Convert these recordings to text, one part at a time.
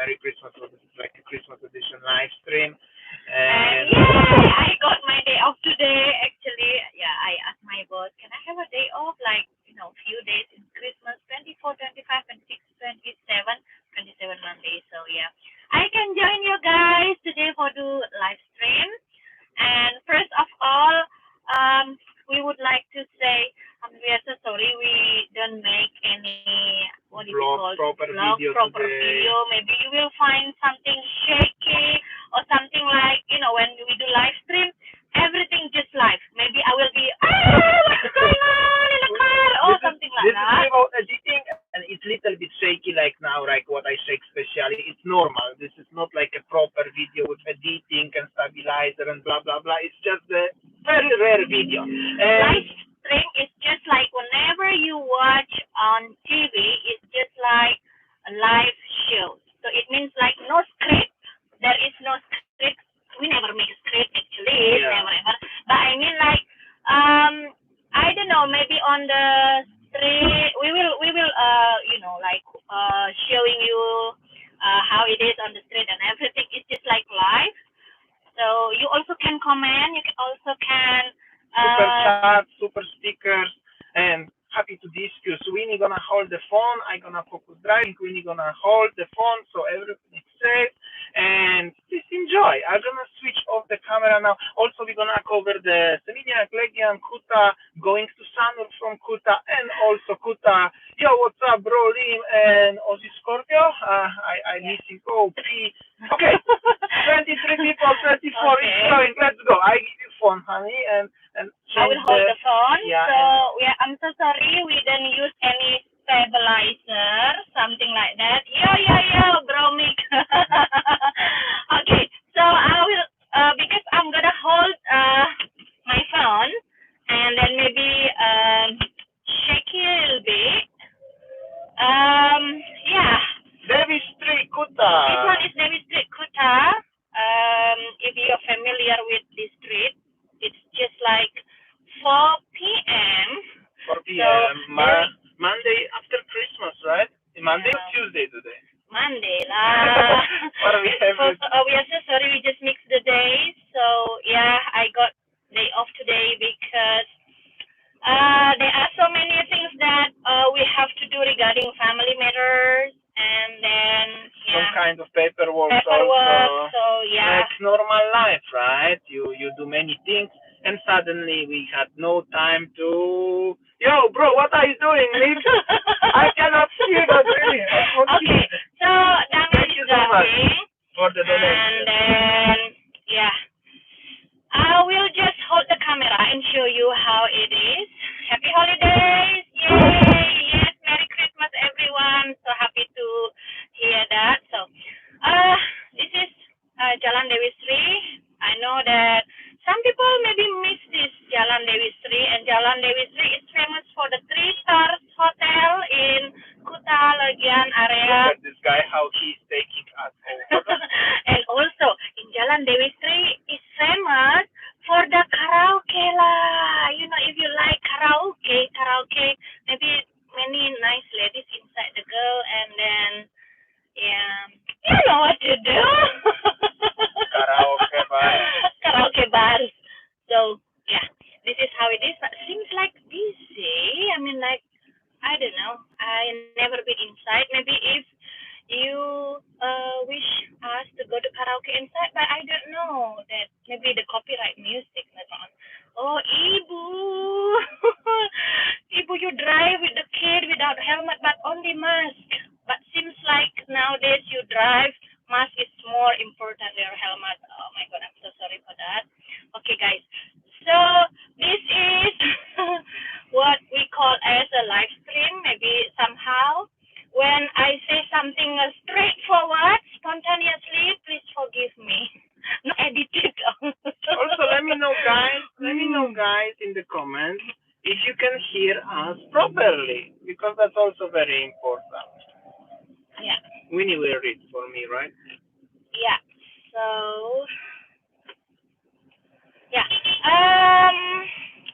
Merry Christmas. So this is like a Christmas edition live stream. And yeah, I got my day off today. Actually, yeah, I asked my boss, can I have a day off? Like, few days in Christmas, 24, 25, 26, 27, 27 Monday. So yeah, I can join you guys today for the live stream. And first of all, we would like to say we are so sorry we don't make any what is it called proper video today. video. Maybe you will find something shaky or something like when we do live stream, everything just live. Maybe I will be what's going on in the car or something like that. This is without editing, and it's little bit shaky like now, like what I shake specially. It's normal. This is not like a proper video with editing and stabilizer and blah blah blah. It's just a very rare video. Live stream is just like whenever you watch on TV, it's just like a live show. So it means like no script. There is no script. We never make a script actually, never ever. But I mean like I don't know, maybe on the street we will like showing you how it is on the street and everything. It's just like live. So you also can comment. You can also super chat, super stickers, and happy to discuss. Winnie gonna hold the phone. I gonna focus driving. Winnie gonna hold the phone so everything is safe. And please enjoy. I'm gonna switch off the camera now. Also, we're gonna cover the Sevilla, Legian, Kuta, going to Sanur from Kuta, and also Kuta. Yo, what's up, bro, Lim, and Ozzy Scorpio? I missing. Oh, P. Okay, 23 people, 24. Okay. It's going. Let's go. I give you phone, honey, and I will hold the phone. Yeah, so I'm so sorry we didn't use any stabilizer, something like that. Yo, bro, Mick. Okay, so I will because I'm gonna hold my phone and then maybe shake it a little bit. Yeah. Devi Street, Kuta. This one is Devi Street, Kuta. If you're familiar with this street, it's just like 4 p.m. 4 p.m. So, Monday after Christmas, right? Monday or Tuesday today? Monday lah. We are so sorry we just mixed the days. So yeah, I got day off today because there are so many things that we have to do regarding family matters and then some kind of paperwork also. So yeah, it's normal life, right? You do many things, and suddenly we had no time to. Yo, bro, what are you doing, Nick? I cannot see that really. Okay, so thank you so much for the donation. And then yeah, I will just hold the camera and show you how it is. Happy holidays! Yay! Yes, Merry Christmas, everyone. So happy to hear that. So, this is Jalan Dewi Sri. I know that some people maybe miss this Jalan Dewi Sri, and Jalan Dewi Sri is famous for the 3-star hotel in Kuta Legian area. Look at this guy, how he's taking us over. And also, in Jalan Dewi Sri is famous for the karaoke lah. If you like karaoke, maybe many nice ladies inside the girl, and then you know what to do. Karaoke bars. So yeah, this is how it is. But seems like busy. I mean, like I don't know. I never been inside. Maybe if you wish us to go to karaoke inside, but I don't know that maybe the copyright music later on. Oh, Ibu, Ibu, you drive with the kid without helmet, but only mask. But seems like nowadays you drive, mask is more important than your helmet. Oh my God, I'm so sorry for that. Okay, guys. So this is what we call as a live stream. Maybe somehow when I say something straightforward, spontaneously, please forgive me. Not edited. Also, let me know, guys, in the comments if you can hear us properly, because that's also very important. Yeah. Winnie will read for me, right? Yeah. So, yeah.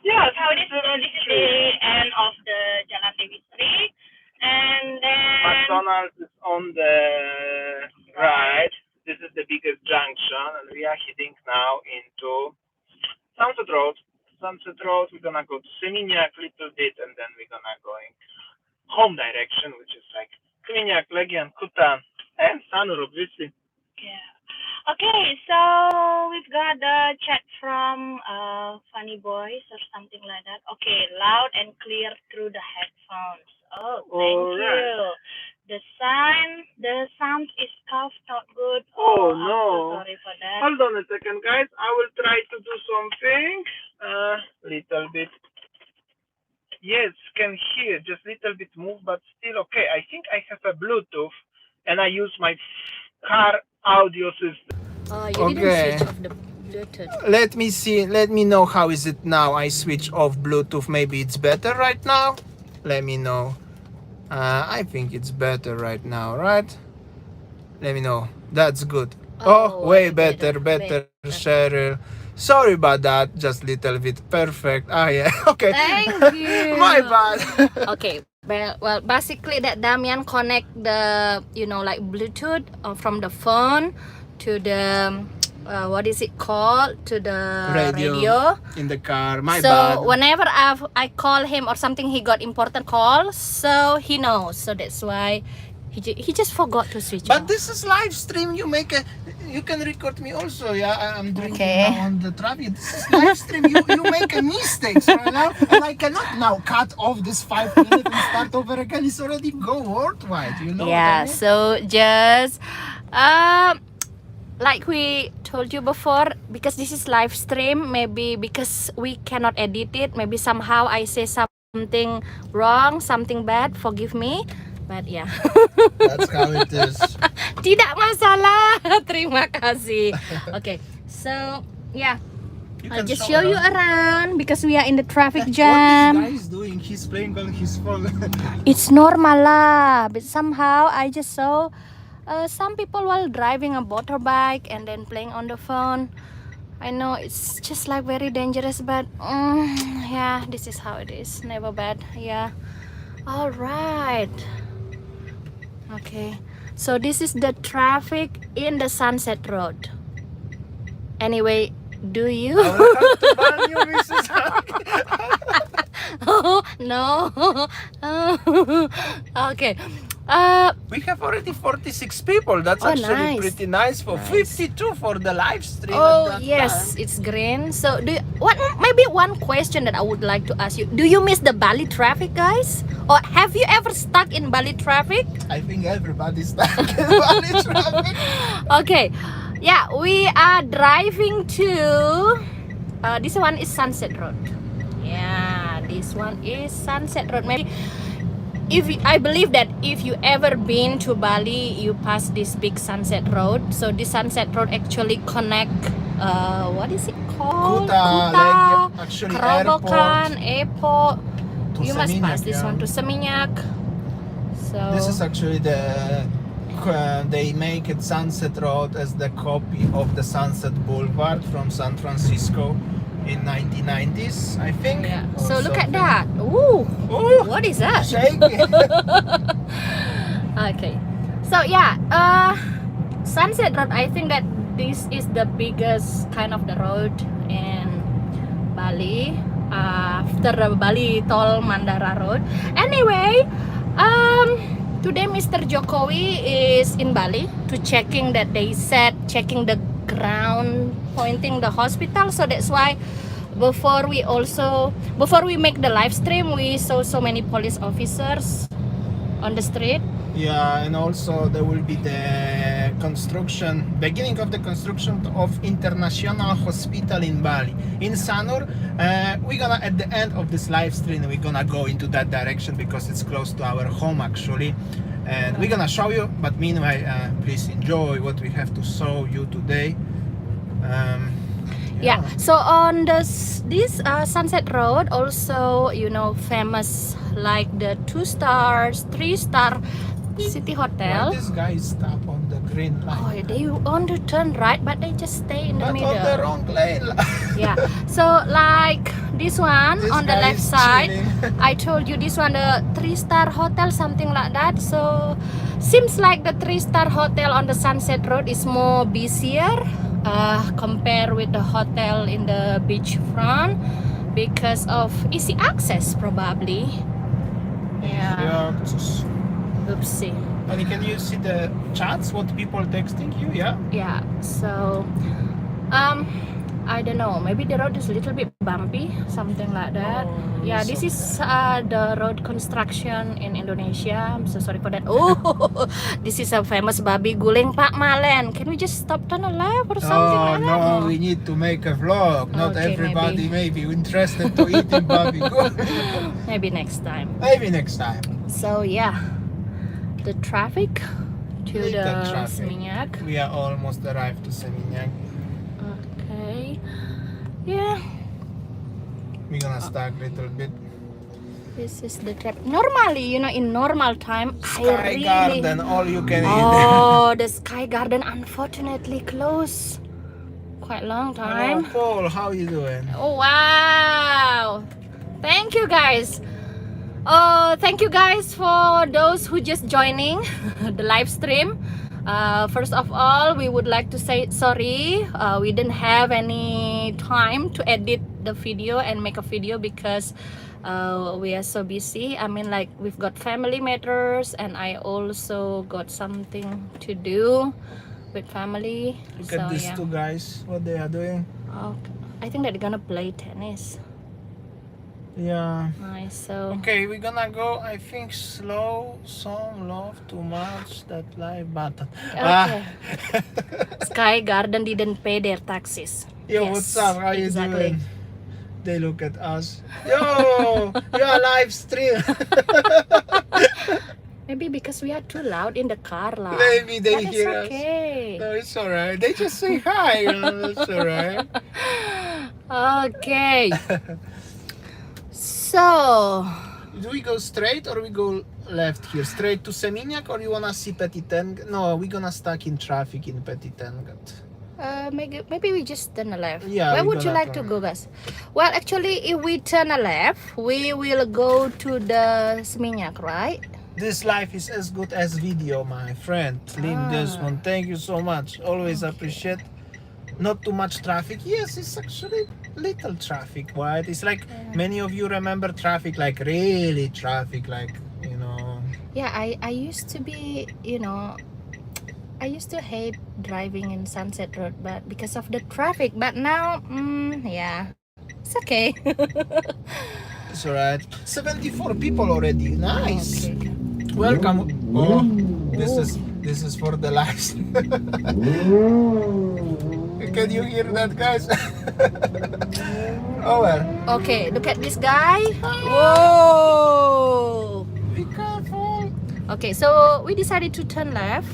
Yeah. How this is the end of the Jalan Dewi Sri. And then McDonald's is on the right. is the biggest junction, and we are heading now into Sunset Road. Sunset Road, we're gonna go to Seminyak a little bit, and then we're gonna going home direction, which is like Seminyak, Legian, Kuta, and Sanur, obviously. Yeah. Okay, so we've got the chat from Funny Boys or something like that. Okay, loud and clear through the headphones. Oh, thank you. The sound is tough, not good. Oh, I'm no. so sorry for that. Hold on a second, guys. I will try to do something. Little bit. Yes, can hear just little bit move, but still okay. I think I have a Bluetooth, and I use my car audio system. You didn't switch off the Bluetooth. Let me see. Let me know how is it now. I switch off Bluetooth. Maybe it's better right now. Let me know. I think it's better right now, right? Let me know. That's good. Oh, way better, Cheryl. Sorry about that. Just little bit. Perfect. Ah, yeah. Okay. Thank you. My bad. Okay. Well, basically that Damian connect the, like Bluetooth from the phone to the, what is it called? To the radio. In the car. My so bad. So whenever I call him or something, he got important calls. So he knows. So that's why he just forgot to switch But off. this is live stream. You can record me also. Yeah, I'm drinking now on the traffic. This is live stream. You make a mistake right now, and I cannot now cut off this 5 minutes and start over again. It's already go worldwide. You know. Yeah. What I mean? So just like we told you before, because this is live stream, maybe because we cannot edit it, maybe somehow I say something wrong, something bad, forgive me. But yeah. That's how it is. Tidak masalah. Terima kasih. Okay, so yeah, I'll just show you around because we are in the traffic jam. What this guy is doing? He's playing on his phone. It's normal lah, but somehow I just saw some people while driving a motorbike and then playing on the phone. I know it's just like very dangerous, but yeah, this is how it is. Never bad. Yeah. All right. Okay, so this is the traffic in the Sunset Road. Anyway, do you? Oh, no. Okay. We have already 46 people. That's actually pretty nice for 52 for the live stream. Oh yes, it's green. So maybe one question that I would like to ask you: do you miss the Bali traffic, guys? Or have you ever stuck in Bali traffic? I think everybody's stuck in Bali traffic. Okay, yeah, we are driving to. This one is Sunset Road. Yeah, this one is Sunset Road. Maybe. I believe that if you ever been to Bali, you pass this big Sunset Road. So this Sunset Road actually connect what is it called? Kuta, actually Kerobokan, airport. You must Seminyak, pass this one to Seminyak. So this is actually they make it Sunset Road as the copy of the Sunset Boulevard from San Francisco in 1990s, I think. Yeah. So look at that. Ooh. What is that? Shaky. Okay. So yeah, Sunset Road, I think that this is the biggest kind of the road in Bali after the Bali Tol Mandara Road. Anyway, today Mr. Jokowi is in Bali to checking that checking the ground, pointing the hospital. So that's why before we make the live stream, we saw so many police officers on the street. Yeah, and also there will be the beginning of the construction of International Hospital in Bali. In Sanur, we're gonna, at the end of this live stream, we're gonna go into that direction because it's close to our home actually. And we're gonna show you, but meanwhile, please enjoy what we have to show you today. Yeah. So on this Sunset Road, also famous like the 2 stars, 3 star city hotel. Why this guy stop on the green light. Oh, they want to turn right, but they just stay in the But middle. on the wrong lane. Yeah. So like this one This on the guy left is side, chilling. I told you this one the 3-star hotel, something like that. So seems like the 3-star hotel on the Sunset Road is more busier compared with the hotel in the beachfront because of easy access probably. Yeah. Yeah. Oopsie. And can you see the chats? What people texting you? Yeah. Yeah. So I don't know, maybe the road is a little bit bumpy, something like that. Oh, Yeah, this so- is the road construction in Indonesia. I'm so sorry for that. Oh, this is a famous babi guling Pak Malen. Can we just stop turn a left or something Oh like that? no, we need to make a vlog. Not Okay, everybody may be interested to eating barbecue. Maybe next time. Maybe next time. So yeah, the traffic to Little the traffic. Seminyak. We are almost arrived to Seminyak. Okay. Yeah, We're gonna start a little bit. this is the trap. Normally, you know, in normal time, I Sky really. Garden, all you can eat. Oh, the Sky Garden unfortunately closed. Quite long Hello, time. Paul, how you doing? Oh wow! Thank you guys. Thank you guys for those who just joining the live stream. First of all, we would like to say sorry. We didn't have any time to edit the video and make a video because we are so busy. I mean, like we've got family matters, and I also got something to do with family. Look So at these yeah. two guys, what they are doing. I think they're gonna play tennis. Yeah. Nice. So Okay, we're gonna go, I think, slow, some love, too much, that live button. okay. Sky Garden didn't pay their taxes. Yo, Yes, what's up? How you exactly. doing? They look at us. Yo, you're live stream. Maybe because we are too loud in the car lah. Maybe they But it's hear us. okay. No, it's alright. They just say hi. It's alright. Okay. So Do we go straight or we go left here? Straight to Seminyak or you wanna see Petit Tengat? No, we're gonna stuck in traffic in Petit Tengat. maybe we just turn a left. Yeah, Where we would you gonna like to turn. go, guys? Well, actually, if we turn a left, we will go to the Seminyak, right? This life is as good as video, my friend. Lim Desmond, thank you so much. Always appreciate. Not too much traffic. Yes, it's actually little traffic, right? It's like many of you remember traffic, like really traffic, like, you know. Yeah, I used to be, you know, I used to hate driving in Sunset Road, but because of the traffic. But now, yeah, it's okay. It's alright. 74 people already. Nice. Okay. Welcome. Oh, this is for the lives. Can you hear that, guys? Oh well. Okay, look at this guy. Whoa. Be careful. Okay, so we decided to turn left.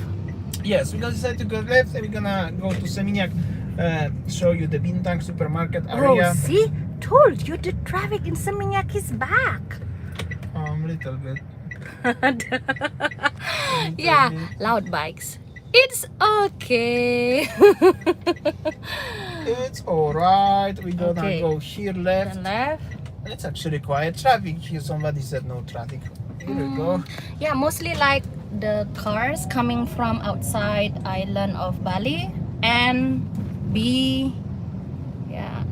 Yes, we're gonna decide to go left and we're gonna go to Seminyak, show you the Bintang supermarket area. Oh, see? Told you the traffic in Seminyak is back. Little bit. Yeah, loud bikes. It's okay. It's alright. We're gonna Okay. go here left. Turn left. It's actually quiet traffic here. Somebody said no traffic. Here we go. Yeah, mostly like the cars coming from outside island of Bali and B. Yeah,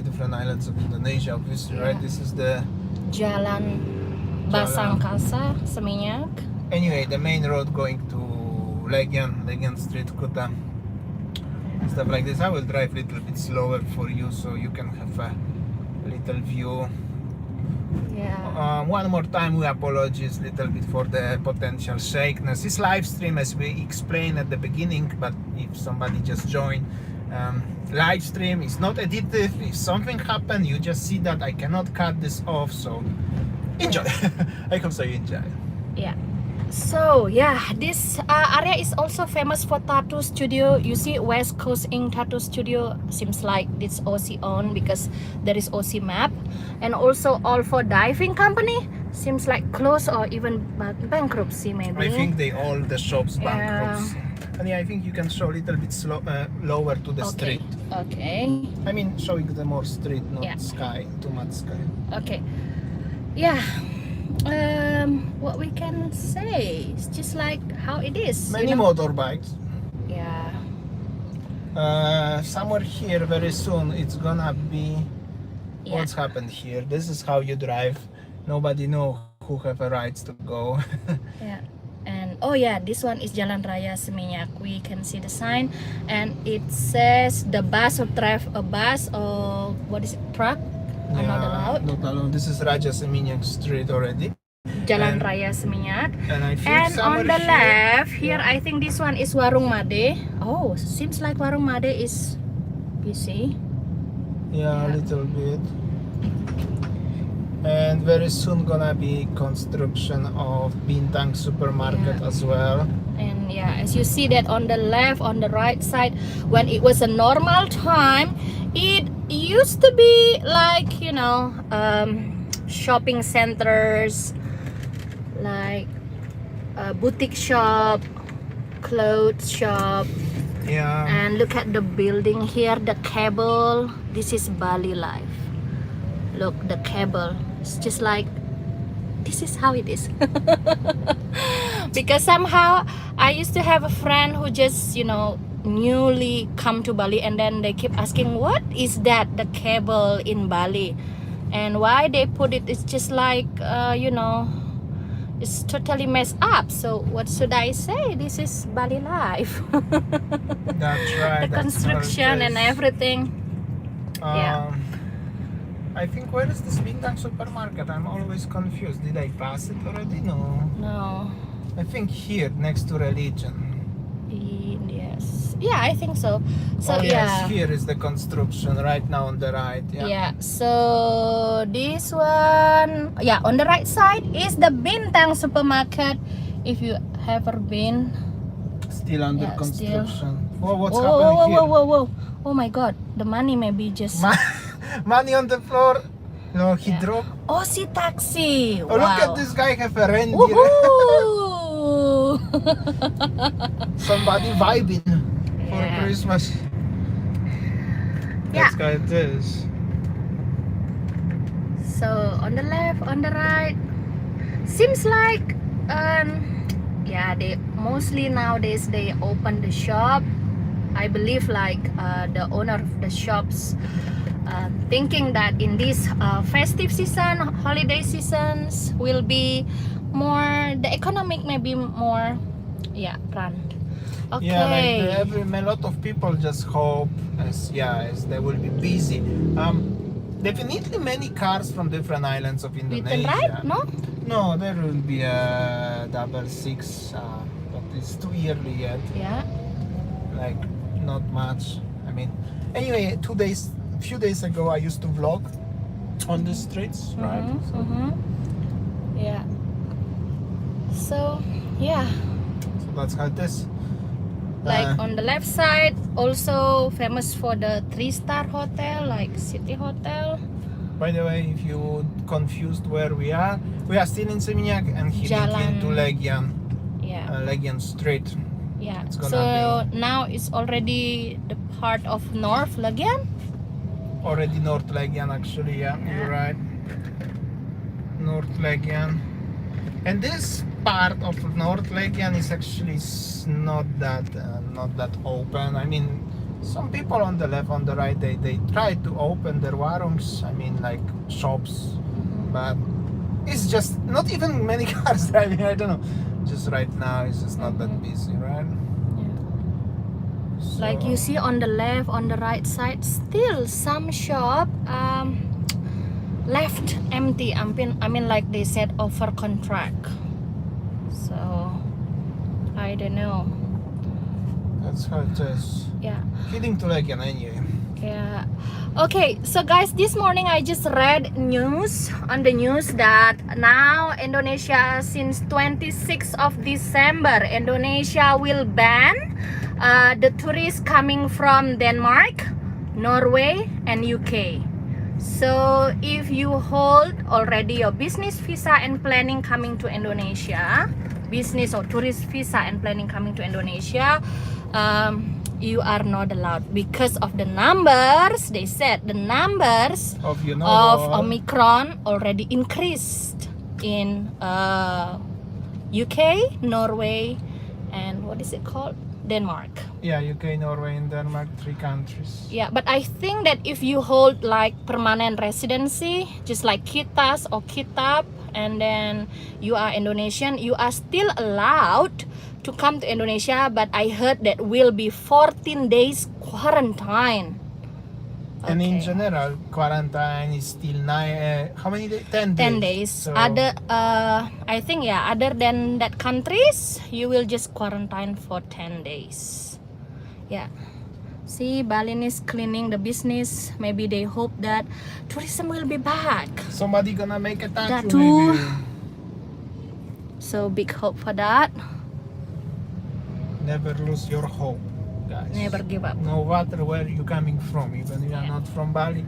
Different islands of Indonesia, obviously, right? This is the Jalan Basangkasa, Seminyak. anyway the main road going to Legian Street, Kuta, stuff like this. I will drive a little bit slower for you so you can have a little view. Yeah. One more time, we apologize a little bit for the potential shakiness. This live stream, as we explained at the beginning, but if somebody just joined, live stream is not additive. If something happened, you just see that. I cannot cut this off, so enjoy. I hope so you enjoy. Yeah. So yeah, this area is also famous for tattoo studio. You see West Coast Ink Tattoo Studio, seems like it's Aussie owned because there is Aussie map. And also all for diving company, seems like close or even bankruptcy maybe. I think they all the shops Yeah. bankruptcy. And yeah, I think you can show a little bit lower to the Okay. street. Okay. I mean, showing the more street, not Yeah. sky, too much sky. Okay. Yeah. What we can say? It's just like how it is. Many motorbikes. Yeah. Somewhere here very soon it's gonna be Yeah. what's happened here. This is how you drive. Nobody know who have a rights to go. Yeah. And oh yeah, this one is Jalan Raya Seminyak. We can see the sign, and it says the bus or what is it, truck? Are not allowed. Not allowed. This is Raja Seminyak Street already. Jalan And- Raya Seminyak. And I think And somewhere on the here, left here, I think this one is Warung Made. Oh, seems like Warung Made is busy. yeah, a little bit. And very soon gonna be construction of Bintang supermarket Yeah. as well. And yeah, as you see that on the left, on the right side, when it was a normal time, it used to be like, you know, shopping centers, like a boutique shop, clothes shop. Yeah. And look at the building here, the cable. This is Bali life. Look, the cable. It's just like, this is how it is. Because somehow I used to have a friend who just, you know, newly come to Bali, and then they keep asking, what is that, the cable in Bali? And why they put it, it's just like, you know, it's totally messed up. So what should I say? This is Bali life. That's right. The construction and everything. Yeah. I think where is this Bintang supermarket? I'm always confused. Did I pass it already? No. No. I think here next to religion. Yes. Yeah, I think so. So oh, yeah. yes, here is the construction right now on the right. Yeah. Yeah. So this one, yeah, on the right side is the Bintang supermarket. If you ever been. Still under Yeah, construction. Oh, what's Whoa, happening whoa, here? whoa, whoa, whoa! Oh my God, the money maybe just. Money on the floor. No, he Yeah. dropped. Oh, si taxi. Oh, Wow. look at this guy have a reindeer. Woohoo! Somebody vibing for Yeah. Christmas. Yeah. That's how it is. So on the left, on the right, seems like yeah, they mostly nowadays they open the shop. I believe like the owner of the shops thinking that in this festive season, holiday seasons will be more, the economic may be more, yeah, run. Okay. Yeah, like a lot of people just hope as they will be busy. Definitely many cars from different islands of We Indonesia. can ride, no? No, there will be a 66, but it's too early yet. Yeah. Like not much. I mean, anyway, few days ago I used to vlog on the streets, right? So, Yeah. So yeah, so that's how it is. like on the left side, also famous for the 3-star hotel, like City Hotel. By the way, if you confused where we are still in Seminyak and heading Jalan. into Legian, Yeah. Legian Street. Yeah. It's So gonna now it's already the part of North Legian. Already North Legian actually, yeah, you're right. North Legian. And this part of North Legian is actually not that open. I mean, some people on the left, on the right, they try to open their warungs, I mean like shops, but it's just not even many cars driving, I don't know. Just right now it's just not that busy, right? So, Like you see on the left, on the right side, still some shop left empty. I mean like they said over contract. So I don't know. that's how it is. Yeah. Heading to Legian anyway. Yeah. Okay, so guys, this morning I just read news on the news that now Indonesia, since 26th of December, Indonesia will ban the tourists coming from Denmark, Norway, and UK. So if you hold already your business visa and planning coming to Indonesia, business or tourist visa and planning coming to Indonesia, you are not allowed because of the numbers. They said the numbers Of of Omicron already increased in UK, Norway, and what is it called? Denmark. Yeah, UK, Norway, and Denmark, 3 countries. Yeah, but I think that if you hold like permanent residency, just like Kitas or Kitab, and then you are Indonesian, you are still allowed to come to Indonesia, but I heard that will be 14 days quarantine. And in Okay. general, quarantine is still 9. How many days? 10 days. 10 days. So, I think, yeah, other than that countries, you will just quarantine for 10 days. Yeah. See, Balin is cleaning the business. Maybe they hope that tourism will be back. somebody gonna make a tattoo. Tattoo. Maybe. So big hope for that. Never lose your hope, guys. Never give up. No matter where you coming from, even you are Yeah. not from Bali,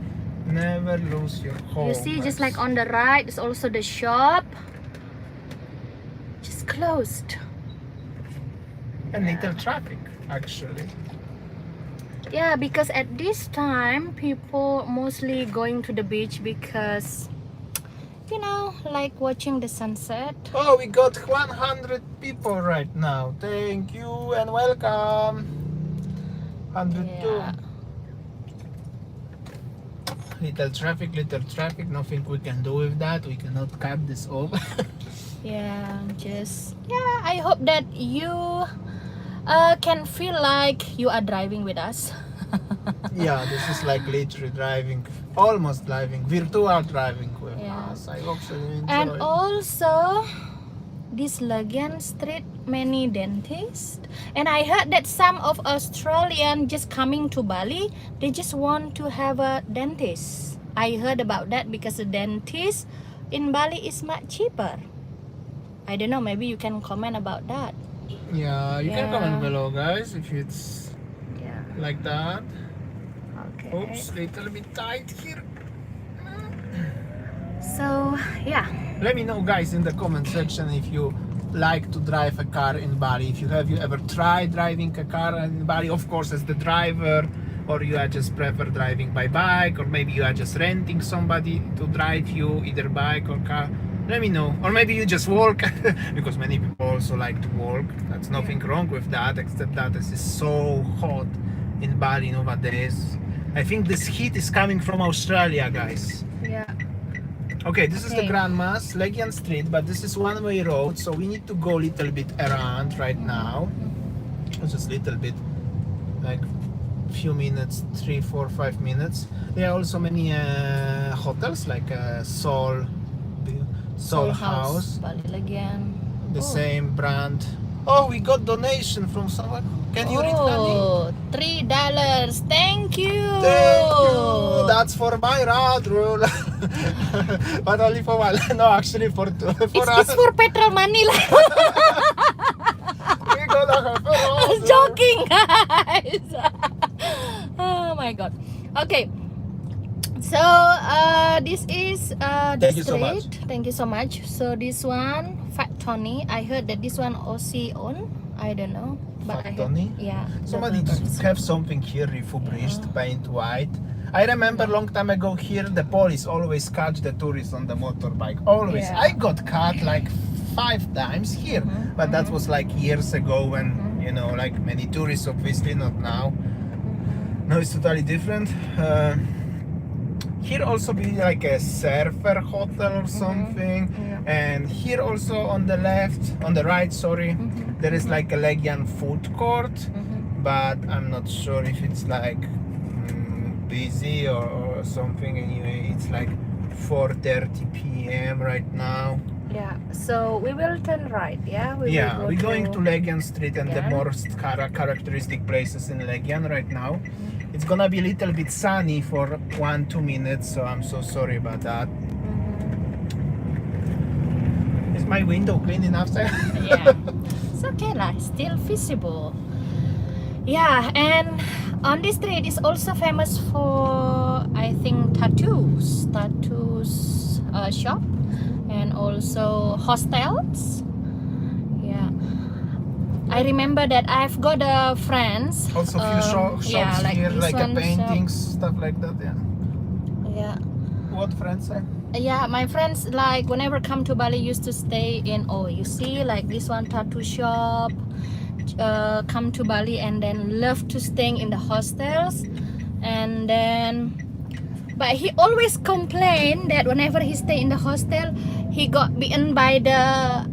never lose your hope. You see, just guys. like on the right, is also the shop. Just closed. and little traffic actually. Yeah, because at this time, people mostly going to the beach because, you know, like watching the sunset. Oh, we got 100 people right now. Thank you and welcome. 102. Yeah. Little traffic, nothing we can do with that. We cannot cut this off. Yeah, I hope that you can feel like you are driving with us. Yeah, this is like literally driving, almost driving, virtual driving with Yeah. us. I hope so you enjoy. And also, this Legian Street, many dentists. And I heard that some of Australian just coming to Bali, they just want to have a dentist. I heard about that because the dentist in Bali is much cheaper. I don't know, maybe you can comment about that. Yeah, you can Yeah. comment below, guys, if it's Yeah. like that. Okay. Oops, little bit tight here. So, yeah. Let me know, guys, in the comment section if you like to drive a car in Bali. If you ever tried driving a car in Bali, of course, as the driver, or you are just prefer driving by bike, or maybe you are just renting somebody to drive you, either bike or car. Let me know. Or maybe you just walk, because many people also like to walk. That's nothing wrong with that, except that this is so hot in Bali nowadays. I think this heat is coming from Australia, guys. Yeah. Okay, this is the Okay. Grand Mas, Legian Street, but this is one-way road, so we need to go a little bit around right now. Just a little bit, like few minutes, 3, 4, 5 minutes. There are also many hotels, like Soul House, Bali Legian. the Oh. same brand. Oh, we got donation from someone. Can you read, Nani? Oh, $3. Thank you. Thank you. That's for my road rule. But only for one. No, actually for two. For us. It's for petrol money lah. We gonna have a I was road. joking, guys. Oh my god. Okay. So this is the Thank you so street. much. Thank you so much. So this one, Fat Tony. I heard that this one Aussie own. I don't know. But Fat I heard, Tony? yeah. Somebody the- have something here, refurbished, paint white. I remember long time ago here, the police always catch the tourists on the motorbike. Always. Yeah. I got caught like 5 times here, but that was like years ago when, you know, like many tourists, obviously not now. No, it's totally different. Here also be like a surfer hotel or something. Yeah. And here also on the left, on the right, sorry, there is like a Legian food court, but I'm not sure if it's like busy or something. Anyway, it's like 4:30 p.m. right now. Yeah. So we will turn right. Yeah. Yeah, will we're going to Legian Street and the Legian. most characteristic places in Legian right now. It's gonna be a little bit sunny for 1-2 minutes, so I'm so sorry about that. Is my window clean enough, sir? Yeah, it's okay lah, still visible. Yeah, and on this street is also famous for, I think, tattoos shop, and also hostels. Yeah, I remember that I've got friends. Also few shops yeah, like here, this like a one paintings, stuff like that. Yeah. Yeah. What friends say? Yeah, my friends like whenever come to Bali used to stay in, oh, you see, like this one tattoo shop, come to Bali and then love to staying in the hostels, and then but he always complain that whenever he stay in the hostel he got bitten by the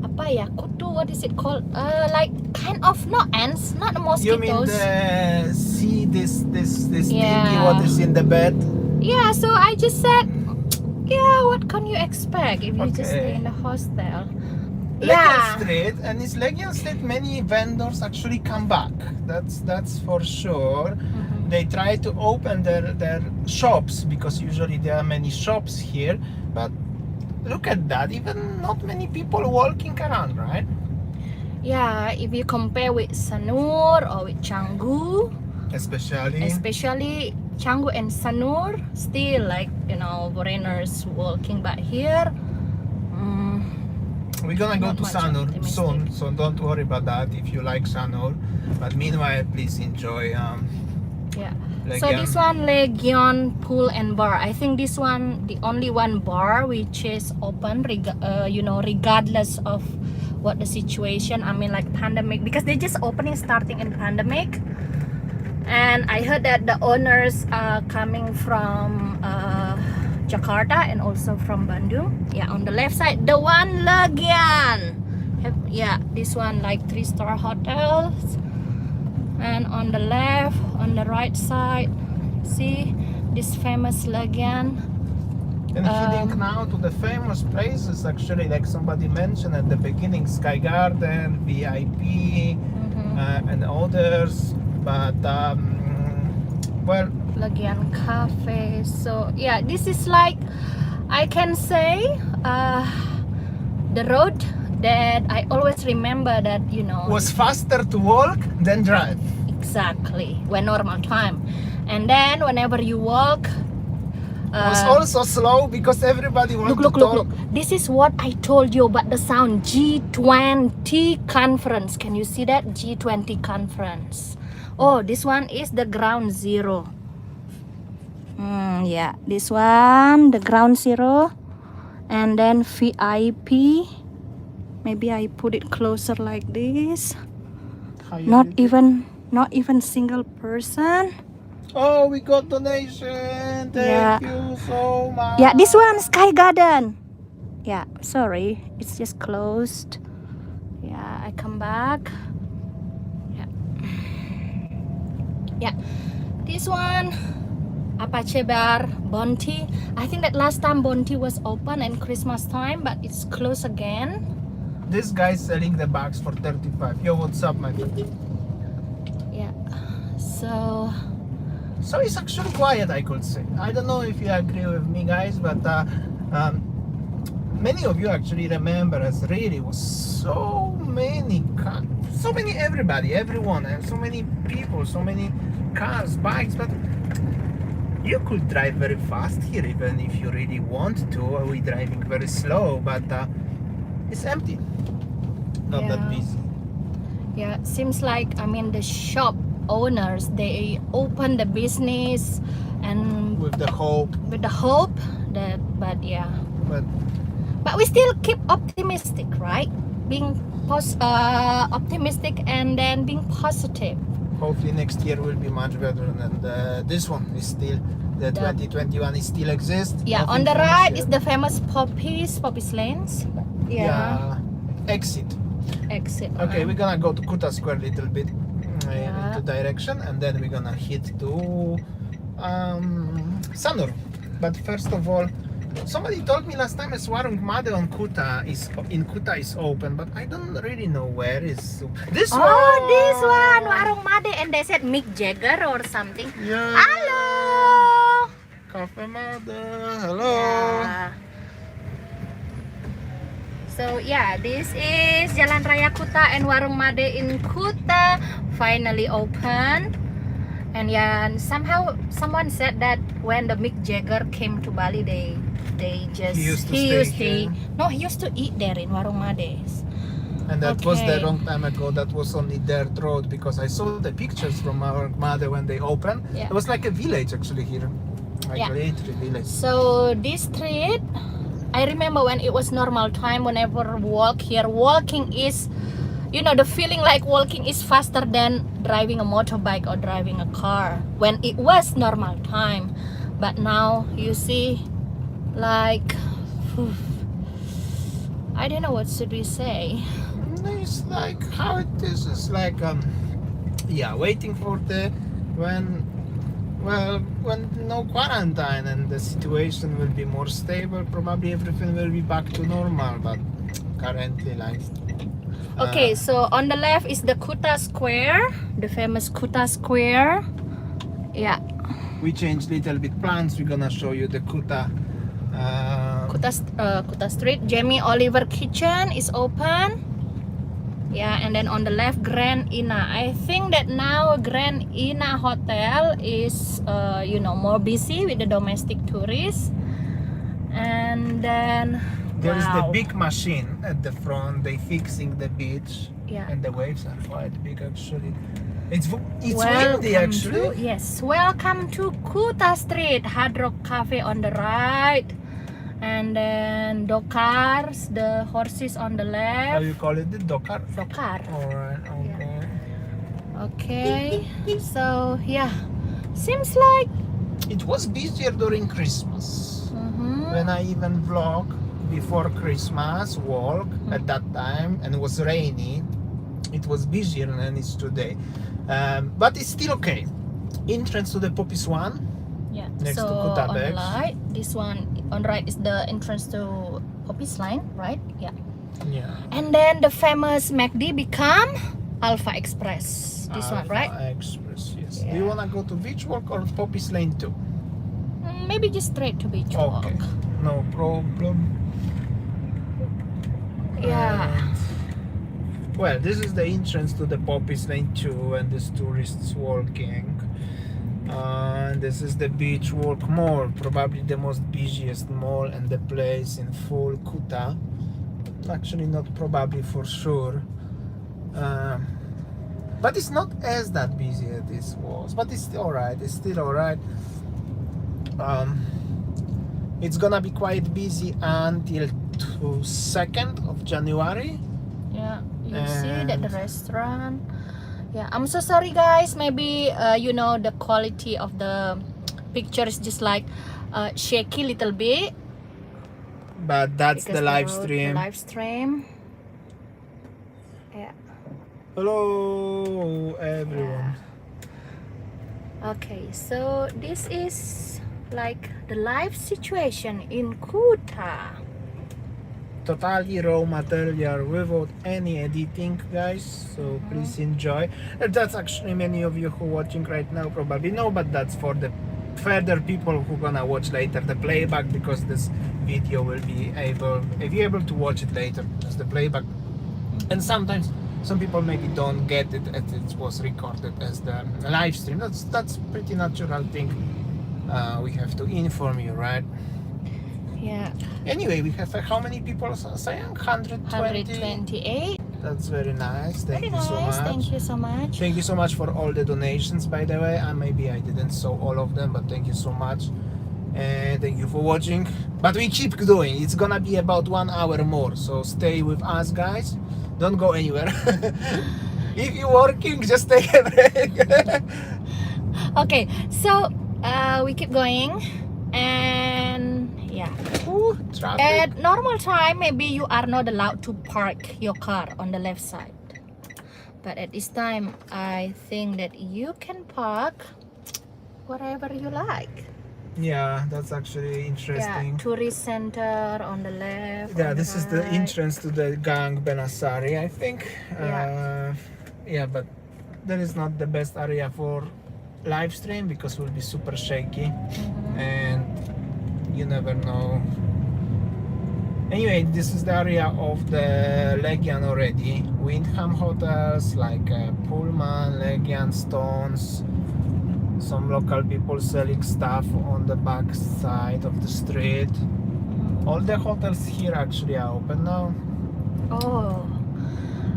apa ya kutu, what is it called, like kind of not ants, not You mean mosquitoes. the see this thingy Yeah. what is in the bed? Yeah, so I just said, yeah, what can you expect if you just stay Okay. in the hostel? Legion Yeah. Street, and it's Legion Street, many vendors actually come back. That's for sure. Mhm. They try to open their shops because usually there are many shops here. But look at that, even not many people walking around, right? Yeah, if you compare with Sanur or with Canggu, especially Canggu and Sanur, still like, you know, foreigners walking back here. mm, We're gonna go Not to much Sanur optimistic. soon, so don't worry about that if you like Sanur. But meanwhile, please enjoy yeah. So Legion. this one Legion Pool and Bar. I think this one the only one bar which is open, you know, regardless of what the situation. I mean, like pandemic, because they just opening starting in pandemic. And I heard that the owners are coming from Jakarta and also from Bandung. Yeah, on the left side, the one Legion. Yeah, this one like 3-star hotels. And on the left, on the right side, see this famous Legion. And heading now to the famous places, actually, like somebody mentioned at the beginning, Sky Garden, VIP, and others. But well, Legion Cafe. So yeah, this is like, I can say, the road that I always remember that, you know, was faster to walk than drive. exactly when normal time. And then whenever you walk, Was also slow because everybody wanted look, to talk. look. This is what I told you about the sound. G20 conference. Can you see that? G20 conference. Oh, this one is the ground zero. Yeah, this one, the ground zero. And then VIP. Maybe I put it closer like this. Not even single person. Oh, we got donation. Thank you so much. Yeah, this one Sky Garden. Yeah, sorry, it's just closed. Yeah, I come back. Yeah, this one Apache Bar Bonti. I think that last time Bonti was open and Christmas time, but it's closed again. This guy's selling the bags for 35. Yo, what's up, my friend? Yeah, so it's actually quiet, I could say. I don't know if you agree with me, guys, but many of you actually remember as really was so many everyone, and so many people, so many cars, bikes, but you could drive very fast here even if you really want to. We're driving very slow, but it's empty, not that busy. Yeah, seems like, I mean, the shop owners, they open the business and With the hope, that, but yeah, but but we still keep optimistic, right? Being optimistic and then being positive. hopefully next year will be much better than this one. Is still the 2021 is still exists. Yeah, Nothing on the finished right yet. is the famous Poppies lanes. Yeah. Exit. Okay, we're gonna go to Kuta Square a little bit into direction, and then we're gonna hit to Sanur. But first of all, somebody told me last time Warung Made on Kuta is open, but I don't really know where is this one. Oh, this one, Warung Made, and they said Mick Jagger or something. Yeah. Hello. Cafe Made. Hello. Yeah. So yeah, this is Jalan Raya Kuta and Warung Made in Kuta finally open. And yeah, and somehow someone said that when the Mick Jagger came to Bali, he used to eat there in Warung Made. And that was the Okay. long time ago. That was only dirt road, because I saw the pictures from our mother when they opened. Yeah. It was like a village actually here, like Yeah. a literally village. So this street, I remember when it was normal time, whenever walk here, walking is, you know, the feeling like walking is faster than driving a motorbike or driving a car when it was normal time. But now you see, like, I don't know what should we say. It's like how it is. It's like yeah, waiting for the when no quarantine and the situation will be more stable. Probably everything will be back to normal. But currently, like. Okay, so on the left is the Kuta Square, the famous Kuta Square. Yeah, We changed little bit plans. We're gonna show you the Kuta. Kuta Street. Jamie Oliver Kitchen is open. Yeah, and then on the left, Grand Ina. I think that now Grand Ina Hotel is, you know, more busy with the domestic tourists. And then There is the wow. big machine at the front. They fixing the beach, Yeah. and the waves are quite big actually. It's windy Welcome actually. to, yes, welcome to Kuta Street, Hard Rock Cafe on the right, and then Dokars, the horses on the How left. you call it? The Dokar? Dokar. Alright, okay. Okay, so yeah, seems like It was busier during Christmas. mhm. When I even vlog before Christmas walk at that time, and it was rainy, it was busier than it's today. But it's still okay. Entrance to the Poppies one. Yeah. Next So to Kuta on the Bags. right, this one on right is the entrance to Poppies line, right? Yeah. Yeah. And then the famous McD become Alpha Express. This one, right? Alpha Express, yes. Do Yeah. you wanna go to Beach Walk or Poppies Lane too? Maybe just straight to Beach Walk. Okay, no problem. Yeah. And, well, this is the entrance to the Poppies Lane 2, and there's tourists walking. And this is the Beach Walk Mall, probably the most busiest mall and the place in full Kuta. Actually, not probably, for sure. But it's not as that busy as this was. But it's alright. It's still alright. It's gonna be quite busy until 2nd of January. Yeah, you see that the And- restaurant. Yeah, I'm so sorry guys. Maybe you know, the quality of the picture is just like shaky little bit. But that's because the live road- stream. The live stream. Yeah. Hello everyone. Okay, so this is like the live situation in Kuta. Totally raw material without any editing, guys, so please enjoy. That's actually many of you who watching right now probably know, but that's for the further people who gonna watch later the playback, because this video will be able to watch it later as the playback. And sometimes some people maybe don't get it as it was recorded as the live stream. That's pretty natural thing. We have to inform you, right? Yeah, Anyway, we have how many people saying? 120? 128. That's very nice. Thank Very you so nice. much. Thank you so much. Thank you so much for all the donations, by the way. Maybe I didn't saw all of them, but thank you so much. And thank you for watching. But we keep doing. It's gonna be about 1 hour more, so stay with us, guys. Don't go anywhere. If you're working, just take a break. Okay, so we keep going, and yeah. Ooh, traffic. At normal time, maybe you are not allowed to park your car on the left side. But at this time, I think that you can park wherever you like. Yeah, that's actually Yeah, interesting. tourist center on the left. Yeah, on this is the right. entrance to the Gang Benasari, I think. Yeah, but that is not the best area for live stream because it will be super shaky and you never know. Anyway, this is the area of the Legian already. Windham hotels like Pullman, Legian, Stones. Some local people selling stuff on the back side of the street. All the hotels here actually are open now. Oh,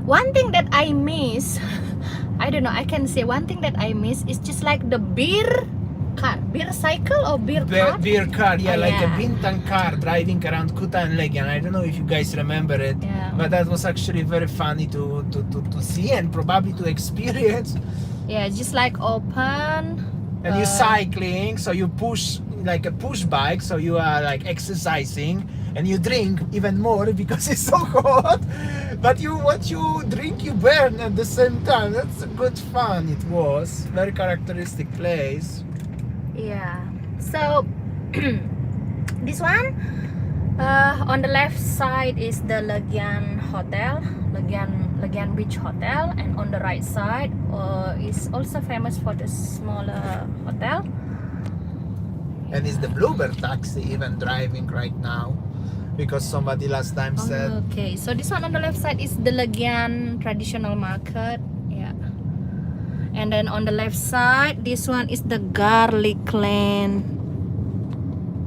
One thing that I miss, I don't know, I can say one thing that I miss is just like the beer car, beer cycle or beer car. Beer car, yeah, Oh, like yeah. a bintang car driving around Kuta and Legian. I don't know if you guys remember it, Yeah. but that was actually very funny to see and probably to experience. Yeah, just like open. And you're cycling, so you push like a push bike, so you are like exercising, and you drink even more because it's so hot. But what you drink, you burn at the same time. That's good fun. It was very characteristic place. Yeah. So this one, on the left side is the Legian Hotel, Legian Beach Hotel, and on the right side is also famous for the smaller hotel. And is the Bluebird taxi even driving right now? Because somebody last time said. Okay, so this one on the left side is the Legian traditional market. Yeah. And then on the left side, this one is the Garlic Lane.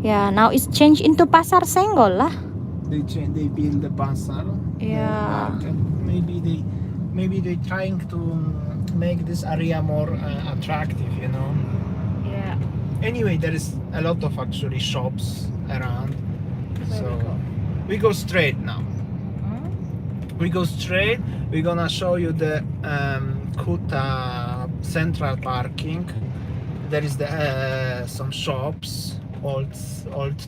Yeah, now it's changed into Pasar Senggol lah. They build the pasar. Yeah. The market. Maybe they trying to make this area more attractive, you know. Yeah. Anyway, there is a lot of actually shops around. Where So we go? we go straight now. We go straight. We're gonna show you the Kuta central parking. There is the some shops, old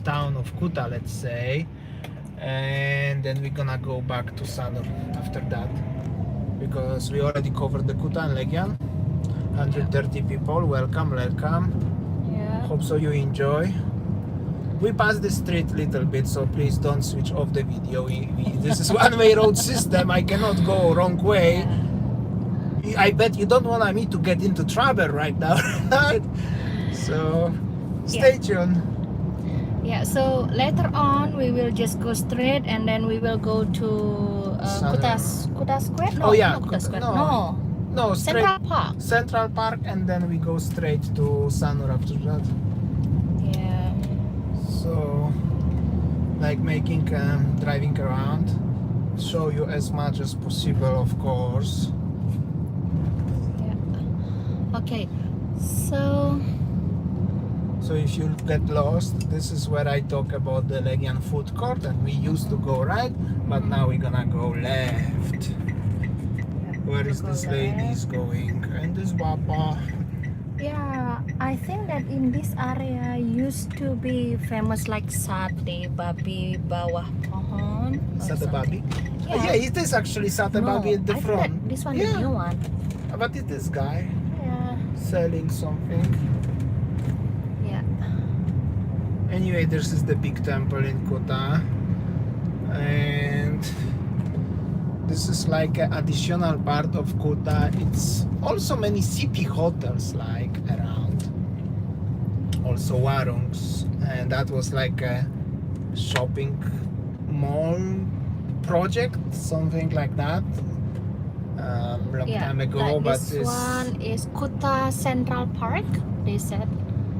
town of Kuta, let's say, and then we're gonna go back to Sanur after that, because we already covered the Kuta and Legian. 130 people. Welcome. Yeah. Hope so you enjoy. We passed the street a little bit, so please don't switch off the video. This is one-way road system. I cannot go wrong way. I bet you don't want me to get into trouble right now, right? So stay tuned. Yeah, so later on we will just go straight and then we will go to Kuta Square? No, Oh, yeah, not Kuta Square. no. No, straight Central Park. Central Park, and then we go straight to Sanur after that. Yeah. So, like making driving around, show you as much as possible, of course. Yeah. Okay. So if you get lost, this is where I talk about the Legian food court, and we used to go right, but now we're gonna go left. Where is this lady is going? And this Papa. yeah, I think that in this area used to be famous like sate babi bawah pohon. or Sate something. babi? Yeah. Yeah, it is actually sate babi at the I front. think that this one Yeah. the new one. But it is guy Yeah. selling something. Yeah. Anyway, this is the big temple in Kuta, and this is like an additional part of Kuta. It's also many city hotels like around, also warungs, and that was like a shopping mall project, something like that, long time ago. Like But this it's, one is Kuta Central Park. They said,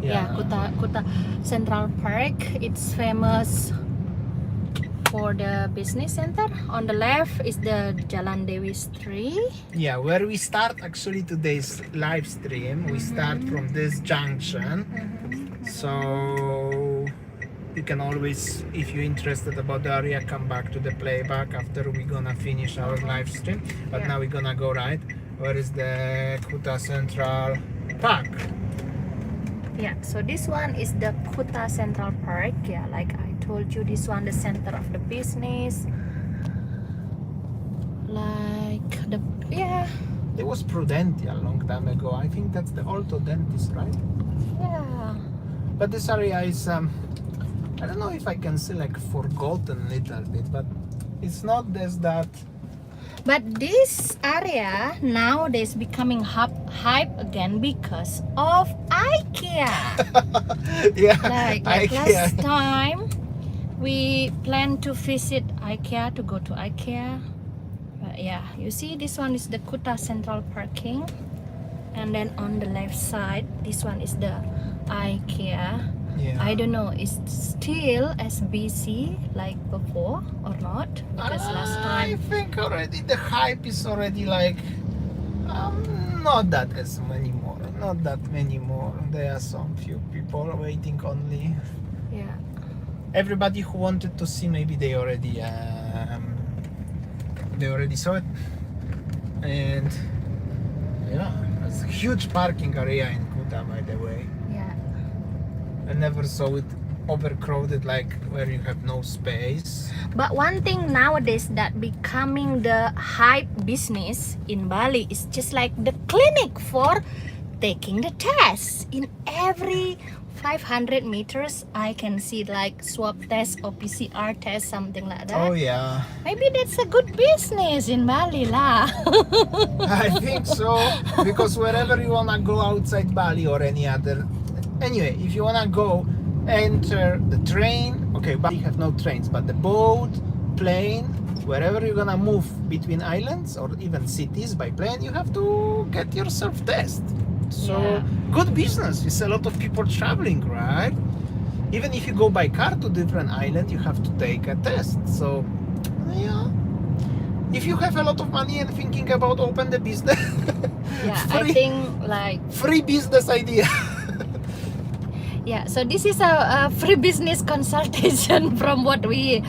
yeah, Kuta Central Park. It's famous for the business center. On the left is the Jalan Dewi Street. Yeah, where we start actually today's live stream. We start from this junction. So you can always, if you're interested about the area, come back to the playback after we're gonna finish our live stream. But now we're gonna go right. Where is the Kuta Central Park? Yeah, so this one is the Kuta Central Park. Yeah, like I told you, this one the center of the business. Like the It was Prudential a long time ago. I think that's the Ortho Dentist, right? yeah. But this area is I don't know if I can say like forgotten a little bit, but it's not just that. But this area nowadays becoming hype again because of IKEA. Yeah, Like last time we planned to visit IKEA, to go to IKEA. Yeah, you see this one is the Kuta Central Parking, and then on the left side this one is the IKEA. Yeah. I don't know, is still as busy like before or not? Because last I time, think already the hype is already like not that as many more. Not that many more. There are some few people waiting only. yeah, Everybody who wanted to see, maybe they already saw it. And yeah, it's a huge parking area in Kuta, by the way. yeah. I never saw it overcrowded, like where you have no space. But one thing nowadays that becoming the hype business in Bali is just like the clinic for taking the test. In every 500 meters, I can see like swab test or PCR test, something like that. Oh yeah, Maybe that's a good business in Bali lah. I think so. Because wherever you wanna go outside Bali or any other, anyway, if you wanna go, enter the train. Okay, Bali have no trains, but the boat, plane, wherever you're gonna move between islands or even cities by plane, you have to get yourself test. So Yeah. good business. It's a lot of people traveling, right? Even if you go by car to different island, you have to take a test. So yeah, if you have a lot of money and thinking about open the business, Yeah, I think like free business idea. yeah. So this is a free business consultation from what we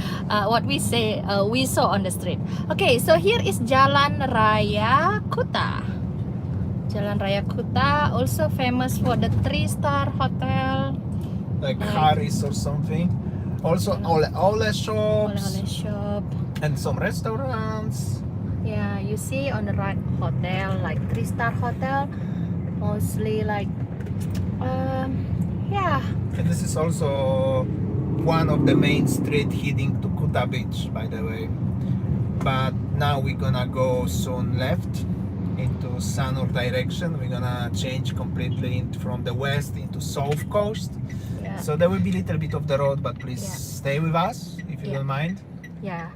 say we saw on the street. Okay, so here is Jalan Raya Kuta. Jalan Raya Kuta, also famous for the 3-star hotel, Like Harris or something. Also ole shops ole shop. and some restaurants. Yeah, you see on the right hotel, like 3-star hotel, mostly like yeah. And this is also one of the main street heading to Kuta Beach, by the way. But now we're gonna go soon left into Sanur direction. We're gonna change completely from the west into south coast. Yeah. So there will be a little bit of the road, but please Yeah. stay with us if you Yeah. don't mind. Yeah,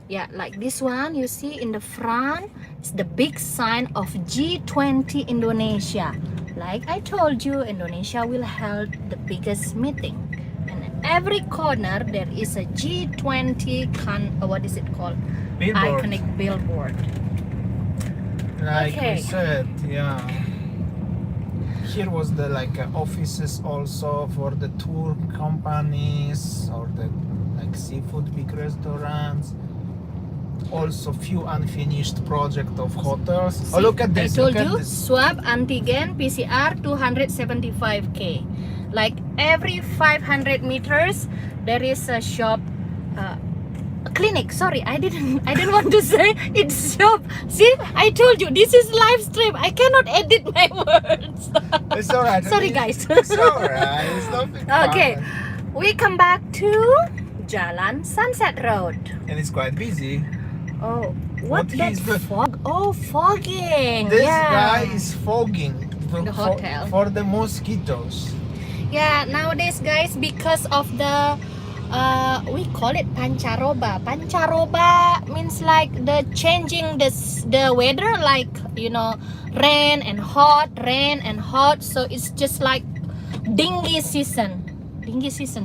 yeah, like this one you see in the front is the big sign of G20 Indonesia. Like I told you, Indonesia will hold the biggest meeting, and at every corner there is a G20 what is it called? Billboard. Iconic billboard. Like Okay. we said, yeah. Here was the offices also for the tour companies or the like seafood big restaurants. Also few unfinished project of hotels. Oh, look at this. I told look you, at this. swab antigen PCR 275k. Like every 500 meters there is a shop, a clinic. Sorry, I didn't want to say it's shop. See, I told you this is live stream. I cannot edit my words. It's alright. Sorry, guys. It's alright. It's nothing. Okay, fun. we come back to Jalan Sunset Road. And it's quite busy. Oh, what that is the fog? Oh, fogging. This yeah. guy is fogging The hotel. for the mosquitoes. Yeah, nowadays guys, because of the we call it pancaroba. Pancaroba means like the changing the weather, like rain and hot. So it's just like dengue season.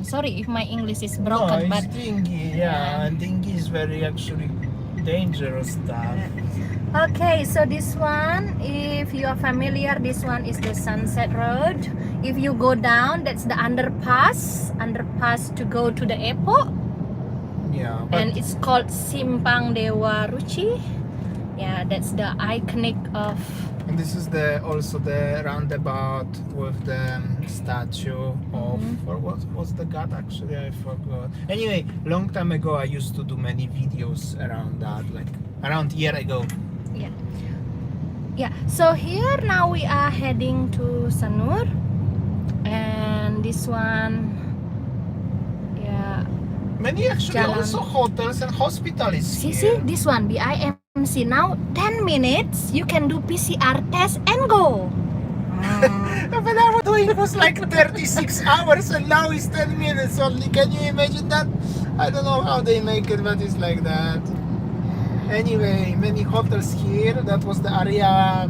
Sorry if my English is broken, No, but it's dengue. Yeah, and dengue is very actually dangerous stuff. okay. So this one, if you are familiar, this one is the Sunset Road. If you go down, that's the underpass to go to the airport. Yeah, but And it's called Simpang Dewa Ruchi. Yeah, that's the iconic of. and this is also the roundabout with the statue of or what was the god actually, I forgot. Anyway, long time ago I used to do many videos around that, like around a year ago. Yeah. So here now we are heading to Sanur, and this one, yeah. Many actually Jalan. also hotels and hospitals See, here. this one BIMC. Now 10 minutes you can do PCR test and go. When I was doing it was like 36 hours and now it's 10 minutes only. Can you imagine that? I don't know how they make it, but it's like that. Anyway, many hotels here. That was the area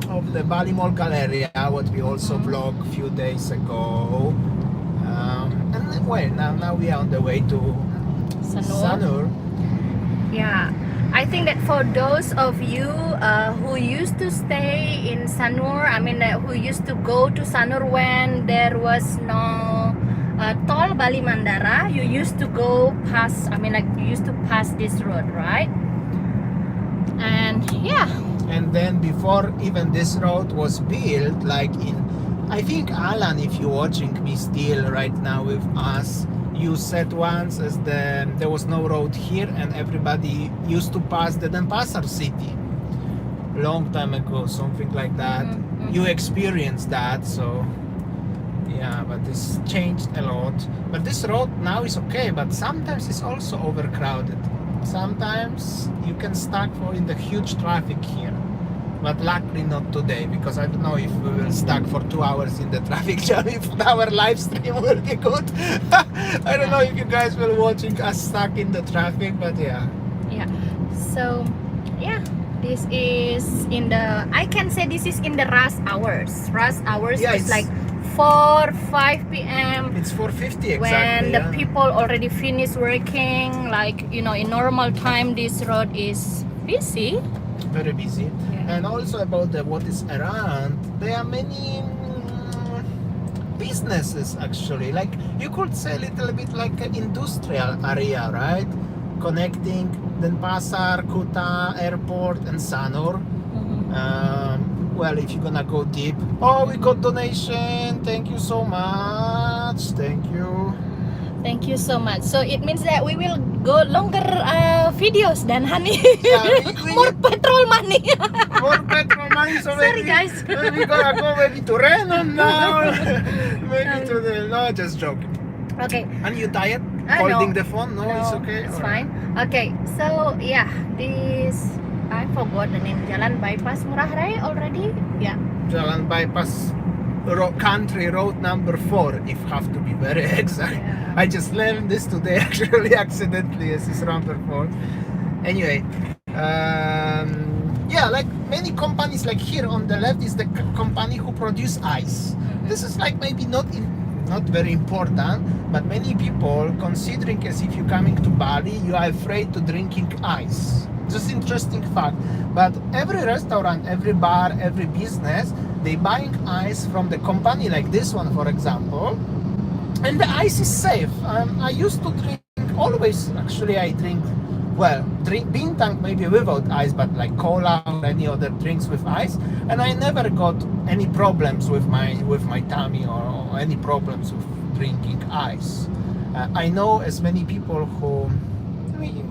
of the Bali Mall area, what we also vlogged a few days ago. And well, now we are on the way to Sanur. Yeah, I think that for those of you who used to stay in Sanur, I mean who used to go to Sanur when there was no tol Bali Mandara, you used to go past, I mean like you used to pass this road, right? And yeah. And then before even this road was built, like I think Alan, if you're watching me still right now with us, you said once as there was no road here and everybody used to pass the Denpasar city long time ago, something like that. You experienced that, so yeah, but this changed a lot. But this road now is okay, but sometimes it's also overcrowded. Sometimes you can stuck in the huge traffic here, but luckily not today, because I don't know if we will stuck for 2 hours in the traffic jam, if our live stream will be good. I don't know if you guys will watching us stuck in the traffic, but yeah. So yeah, this is in the, I can say this is in the rush hours. Yeah, it's like 4-5 p.m. It's 4:50 exactly. When the people already finish working, like in normal time, this road is busy. Very busy. And also about what is around, there are many businesses actually. Like you could say a little bit like an industrial area, right? Connecting Denpasar, Kuta Airport, and Sanur. Well, if you're gonna go deep, we got donation. Thank you so much. Thank you so much. So it means that we will go longer videos than honey. More petrol money. More petrol money. So sorry guys. Maybe gonna go maybe to Renon now. Maybe to the no, just joking. Okay. And you tired holding no. the phone? No, it's okay. It's fine. Okay, so yeah, this I forgot the name. Jalan Bypass Murah Rai already. Yeah. Jalan Bypass country road number 4, if have to be very exact. I just learned this today actually accidentally, as it's number 4. Anyway, yeah, like many companies, like here on the left is the company who produce ice. This is like maybe not very important, but many people considering as if you're coming to Bali, you are afraid to drinking ice. Just interesting fact. But every restaurant, every bar, every business, they buying ice from the company like this one, for example, and the ice is safe. I used to drink always. Actually, I drink bintang maybe without ice, but like cola or any other drinks with ice, and I never got any problems with my tummy or any problems with drinking ice. I know as many people who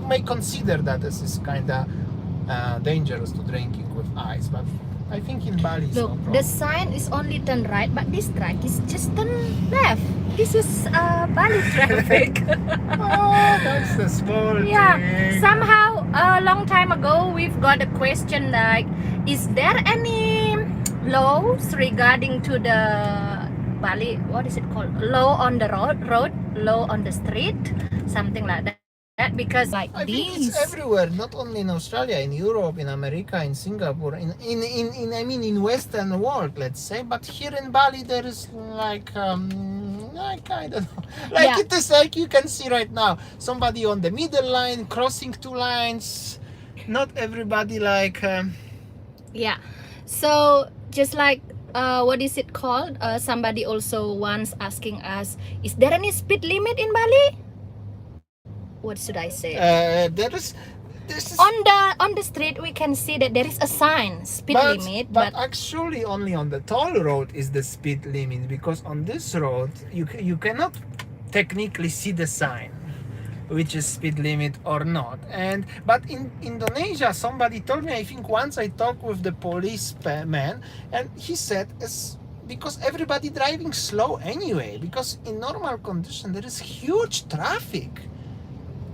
may consider that this is kind of dangerous to drinking with ice, but I think in Bali it's no problem. The sign is only turn right, but this track is just turn left. This is Bali traffic. That's the small thing. Somehow a long time ago we've got a question like, is there any laws regarding to the Bali, what is it called, law on the road, law on the street, something like that. Because like I think it's everywhere, not only in Australia, in Europe, in America, in Singapore, in Western world, let's say. But here in Bali, there is like I don't know, like it is like you can see right now, somebody on the middle line crossing 2 lines. Not everybody like. So just like what is it called? Somebody also once asking us, is there any speed limit in Bali? What should I say? There is on the street we can see that there is a sign speed limit, but actually only on the toll road is the speed limit, because on this road you cannot technically see the sign which is speed limit or not. But in Indonesia, somebody told me, I think once I talked with the policeman, and he said because everybody driving slow anyway, because in normal condition there is huge traffic.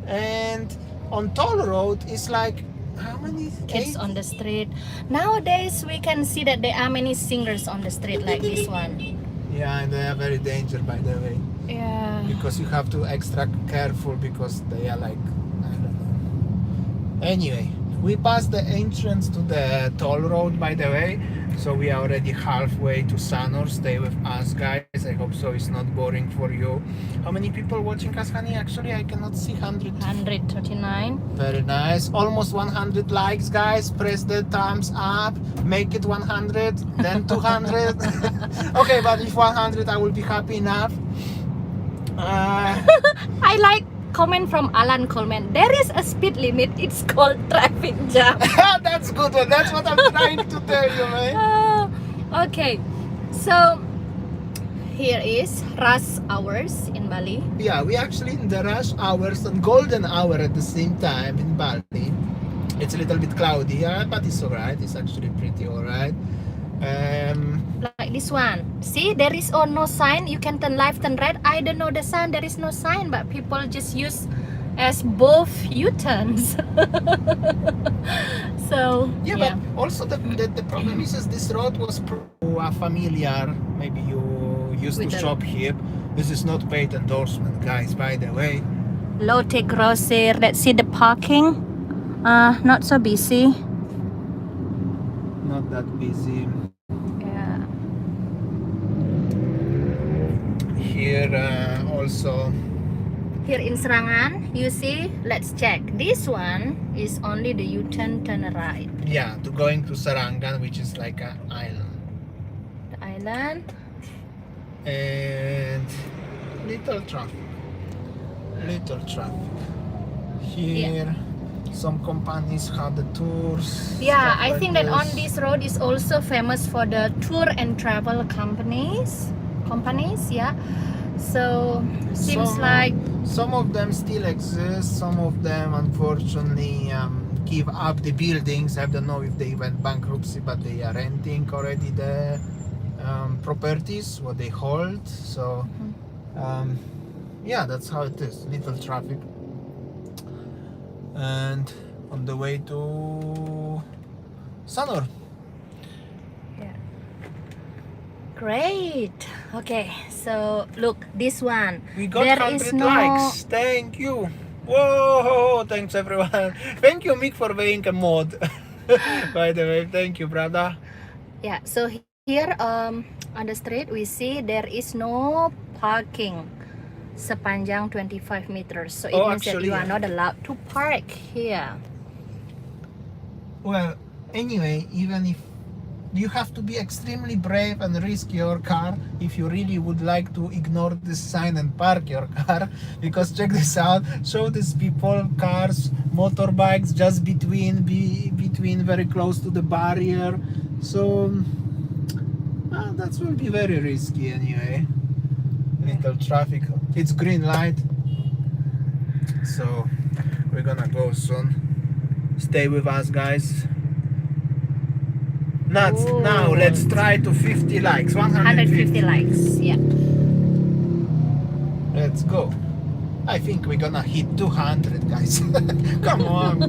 And on toll road is like how many kids on the street. Nowadays we can see that there are many singers on the street like this one. Yeah, and they are very dangerous, by the way. Yeah. Because you have to extra careful, because they are like, I don't know. Anyway, We passed the entrance to the toll road, by the way, so we are already halfway to Sanur. Stay with us, guys. I hope so it's not boring for you. How many people watching us, honey? Actually, I cannot see 100. 139. Very nice. Almost 100 likes, guys. Press the thumbs up. Make it 100, then 200. Okay, but if 100, I will be happy enough. I like comment from Alan Coleman. There is a speed limit. It's called traffic jam. That's good one. That's what I'm trying to tell you, man. Okay, so here is rush hours in Bali. Yeah, we actually in the rush hours and golden hour at the same time in Bali. It's a little bit cloudy, yeah, but it's alright. It's actually pretty alright. Like this one. See, there is no sign. You can turn left and right. I don't know the sign. There is no sign, but people just use as both U-turns. So yeah, but also the problem is this road was familiar. Maybe you used to shop here. This is not paid endorsement, guys, by the way. Lotte Grosser. Let's see the parking. Not so busy. Not that busy. Yeah. Here also. Here in Serangan, you see, let's check. This one is only the U-turn, turn right. Yeah, to going to Sarangan, which is like an island. The island. And little traffic. Here, some companies have the tours. Yeah, stuff I like think that on this road is also famous for the tour and travel companies. Yeah. So seems like some of them still exist. Some of them, unfortunately, give up the buildings. I don't know if they went bankruptcy, but they are renting already the properties what they hold. So yeah, that's how it is. Little traffic. And on the way to Sanur. yeah. Great. Okay, so look, this one. We got There 100 is no likes. Thank you. Whoa, thanks everyone. Thank you, Mick, for being a mod. By the way, thank you, brother. Yeah, so here on the street we see there is no parking sepanjang 25 meters. So it means that you are not allowed to park here. Well, anyway, even if you have to be extremely brave and risk your car if you really would like to ignore this sign and park your car, because check this out, show these people, cars, motorbikes just between very close to the barrier. So that will be very risky anyway. Little traffic. It's green light, so we're gonna go soon. Stay with us, guys. Now let's try to 50 likes. 150 likes. Yeah. Let's go. I think we're gonna hit 200, guys. Come on.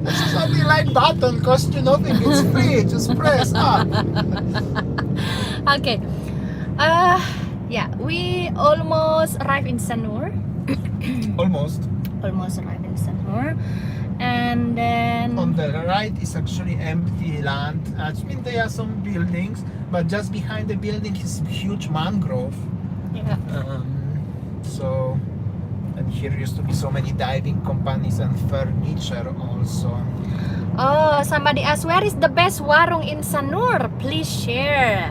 This is not the like button, cost you nothing. It's free. Just press up. Okay. Yeah, we almost arrived in Sanur. Almost. Almost arrived in Sanur. And then On the right is actually empty land. I mean, there are some buildings, but just behind the building is huge mangrove. yeah. So, and here used to be so many diving companies and furniture also. Oh, somebody asked where is the best warung in Sanur? Please share.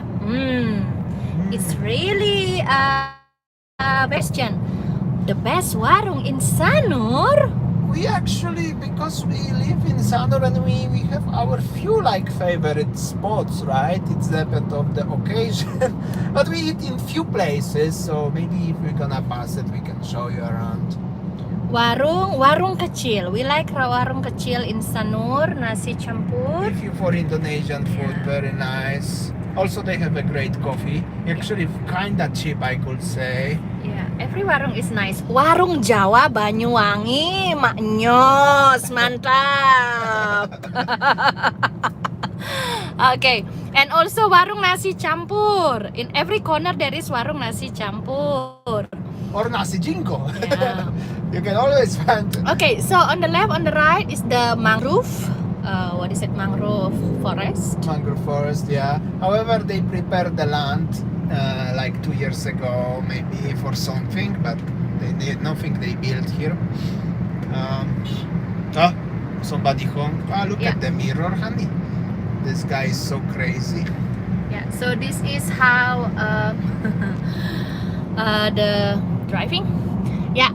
It's really question. The best warung in Sanur? We actually, because we live in Sanur and we have our few like favorite spots, right? It's depend of the occasion. But we eat in few places, so maybe if we're gonna pass it, we can show you around. Warung kecil. We like warung kecil in Sanur, nasi campur. If you for Indonesian food, very nice. Also, they have a great coffee. Actually, kinda cheap, I could say. Yeah, every warung is nice. Warung Jawa Banyuwangi, maknyos, mantap. Okay, and also warung nasi campur. In every corner there is warung nasi campur. Or nasi jingko. Yeah. You can always find. Okay, so on the left, on the right is the mangrove. what is it, mangrove forest. Mangrove forest, yeah. However, they prepared the land like 2 years ago, maybe for something, but they did nothing. They built here. Oh, somebody home. Ah, look Yeah. at the mirror, honey. This guy is so crazy. Yeah, so this is how the driving. Yeah.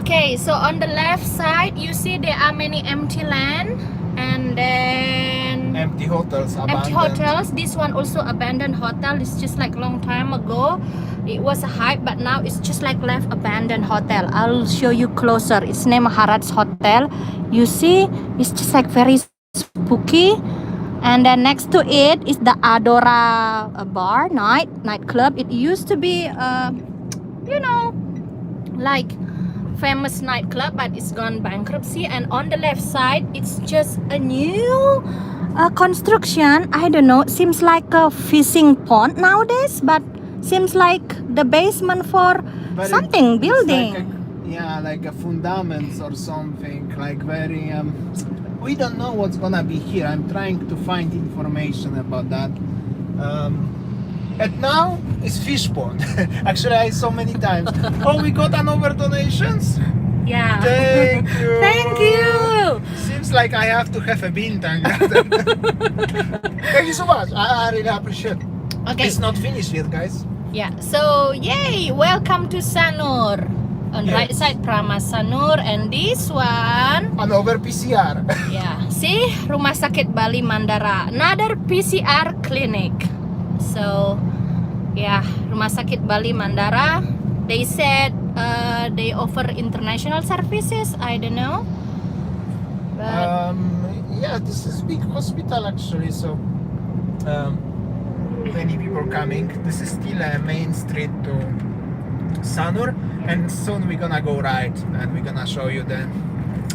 Okay, so on the left side you see there are many empty land, and then Empty hotels, empty abandoned. hotels. This one also abandoned hotel. It's just like long time ago it was a hype, but now it's just like left abandoned hotel. I'll show you closer. It's named Harats Hotel. You see, it's just like very spooky. And then next to it is the Adora bar nightclub. It used to be you know, like famous nightclub, but it's gone bankruptcy. And on the left side it's just a new construction. I don't know, seems like a fishing pond nowadays, but seems like the basement for Very- something it's building. Like a fundaments or something. Like very. We don't know what's gonna be here. I'm trying to find information about that. And now it's fish pond. Actually, I saw many times. Oh, we got another donations. Yeah. Thank you. Thank you. Seems like I have to have a bintang. Thank you so much. I really appreciate. Okay. It's not finished yet, guys. Yeah, so yay, welcome to Sanur. On Yes. right side Prama Sanur, and this one, Another PCR. yeah, see, Rumah Sakit Bali Mandara, another PCR clinic. So yeah, Rumah Sakit Bali Mandara, they said they offer international services. I don't know, but Yeah, this is big hospital actually. So many people coming. This is still a main street to Sanur, and soon we're gonna go right, and we're gonna show you the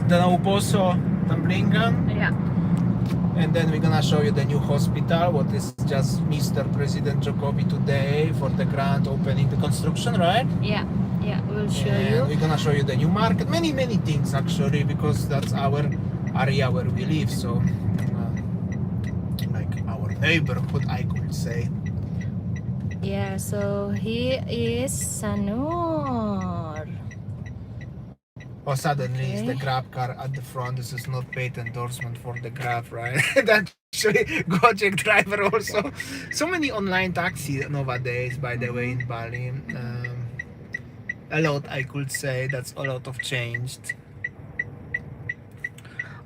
Nauposo Tamblingan, yeah, and then we're gonna show you the new hospital, what is just Mr. President Jokowi today for the grand opening, the construction, right? yeah, we'll show And you. we're gonna show you the new market, many things actually, because that's our area where we live. So like our neighborhood, I could say. Yeah, so here is Sanur. Oh, suddenly it's the Okay. Grab car at the front. This is not paid endorsement for the Grab, right? Actually, Gojek driver also. So many online taxi nowadays, by the way, in Bali. A lot, I could say. That's a lot of changed.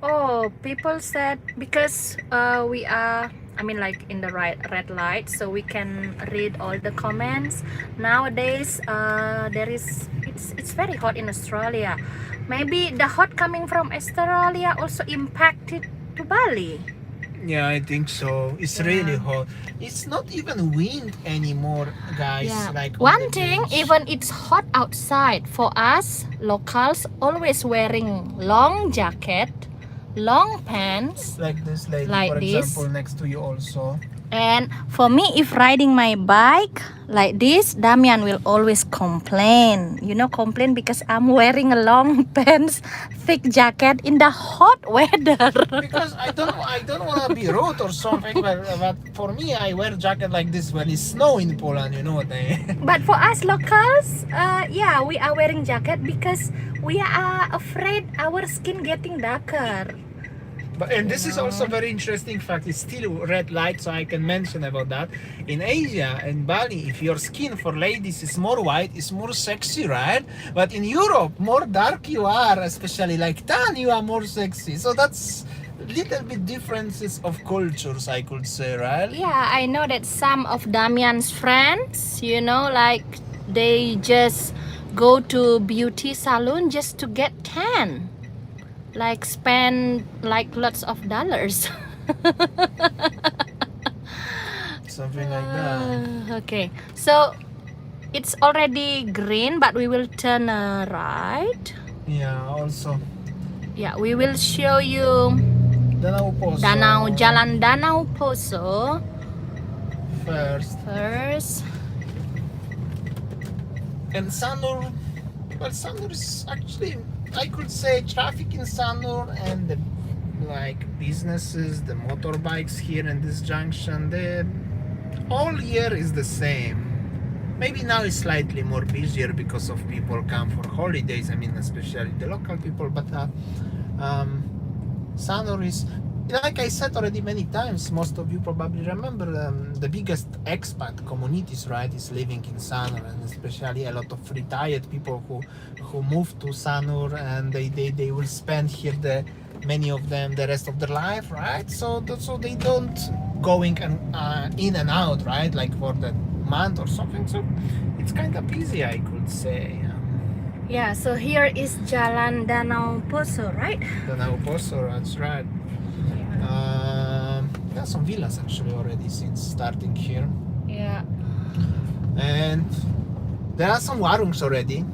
Oh, people said because we are, I mean, like in the red light, so we can read all the comments. Nowadays, it's very hot in Australia. Maybe the hot coming from Australia also impacted to Bali. Yeah, I think so. It's Yeah. really hot. It's not even wind anymore, guys. Yeah. Like on One the thing, beach. even it's hot outside, for us locals always wearing long jacket, long pants. Like this lady, Like for this. example, next to you also. And for me, if riding my bike like this, Damian will always complain. You know, complain because I'm wearing a long pants, thick jacket in the hot weather. Because I don't want to be rude or something, but for me, I wear jacket like this when it's snow in Poland. You know what I mean? But for us locals, yeah, we are wearing jacket because we are afraid our skin getting darker. And this is also very interesting fact. It's still red light, so I can mention about that. In Asia and Bali, if your skin for ladies is more white, it's more sexy, right? But in Europe, more dark you are, especially like tan, you are more sexy. So that's little bit differences of cultures, I could say, right? Yeah, I know that some of Damian's friends, you know, like they just go to beauty salon just to get tan. Like spend like lots of dollars. Something like that. Okay, so it's already green, but we will turn right. Yeah, also. Yeah, we will show you Jalan Danau Poso first. And Sanur, well, Sanur is actually, I could say, traffic in Sanur and the like businesses, the motorbikes here in this junction. The all year is the same. Maybe now it's slightly more busier because of people come for holidays. I mean, especially the local people. But Sanur is, like I said already many times, most of you probably remember, the biggest expat communities, right, is living in Sanur, and especially a lot of retired people who move to Sanur, and they will spend here many of them the rest of their life, right? So they don't going in and out, right, like for the month or something. So it's kind of busy, I could say. Yeah, so here is Jalan Danau Poso, right? Danau Poso, that's right. There are some villas actually already since starting here. Yeah. And there are some warungs already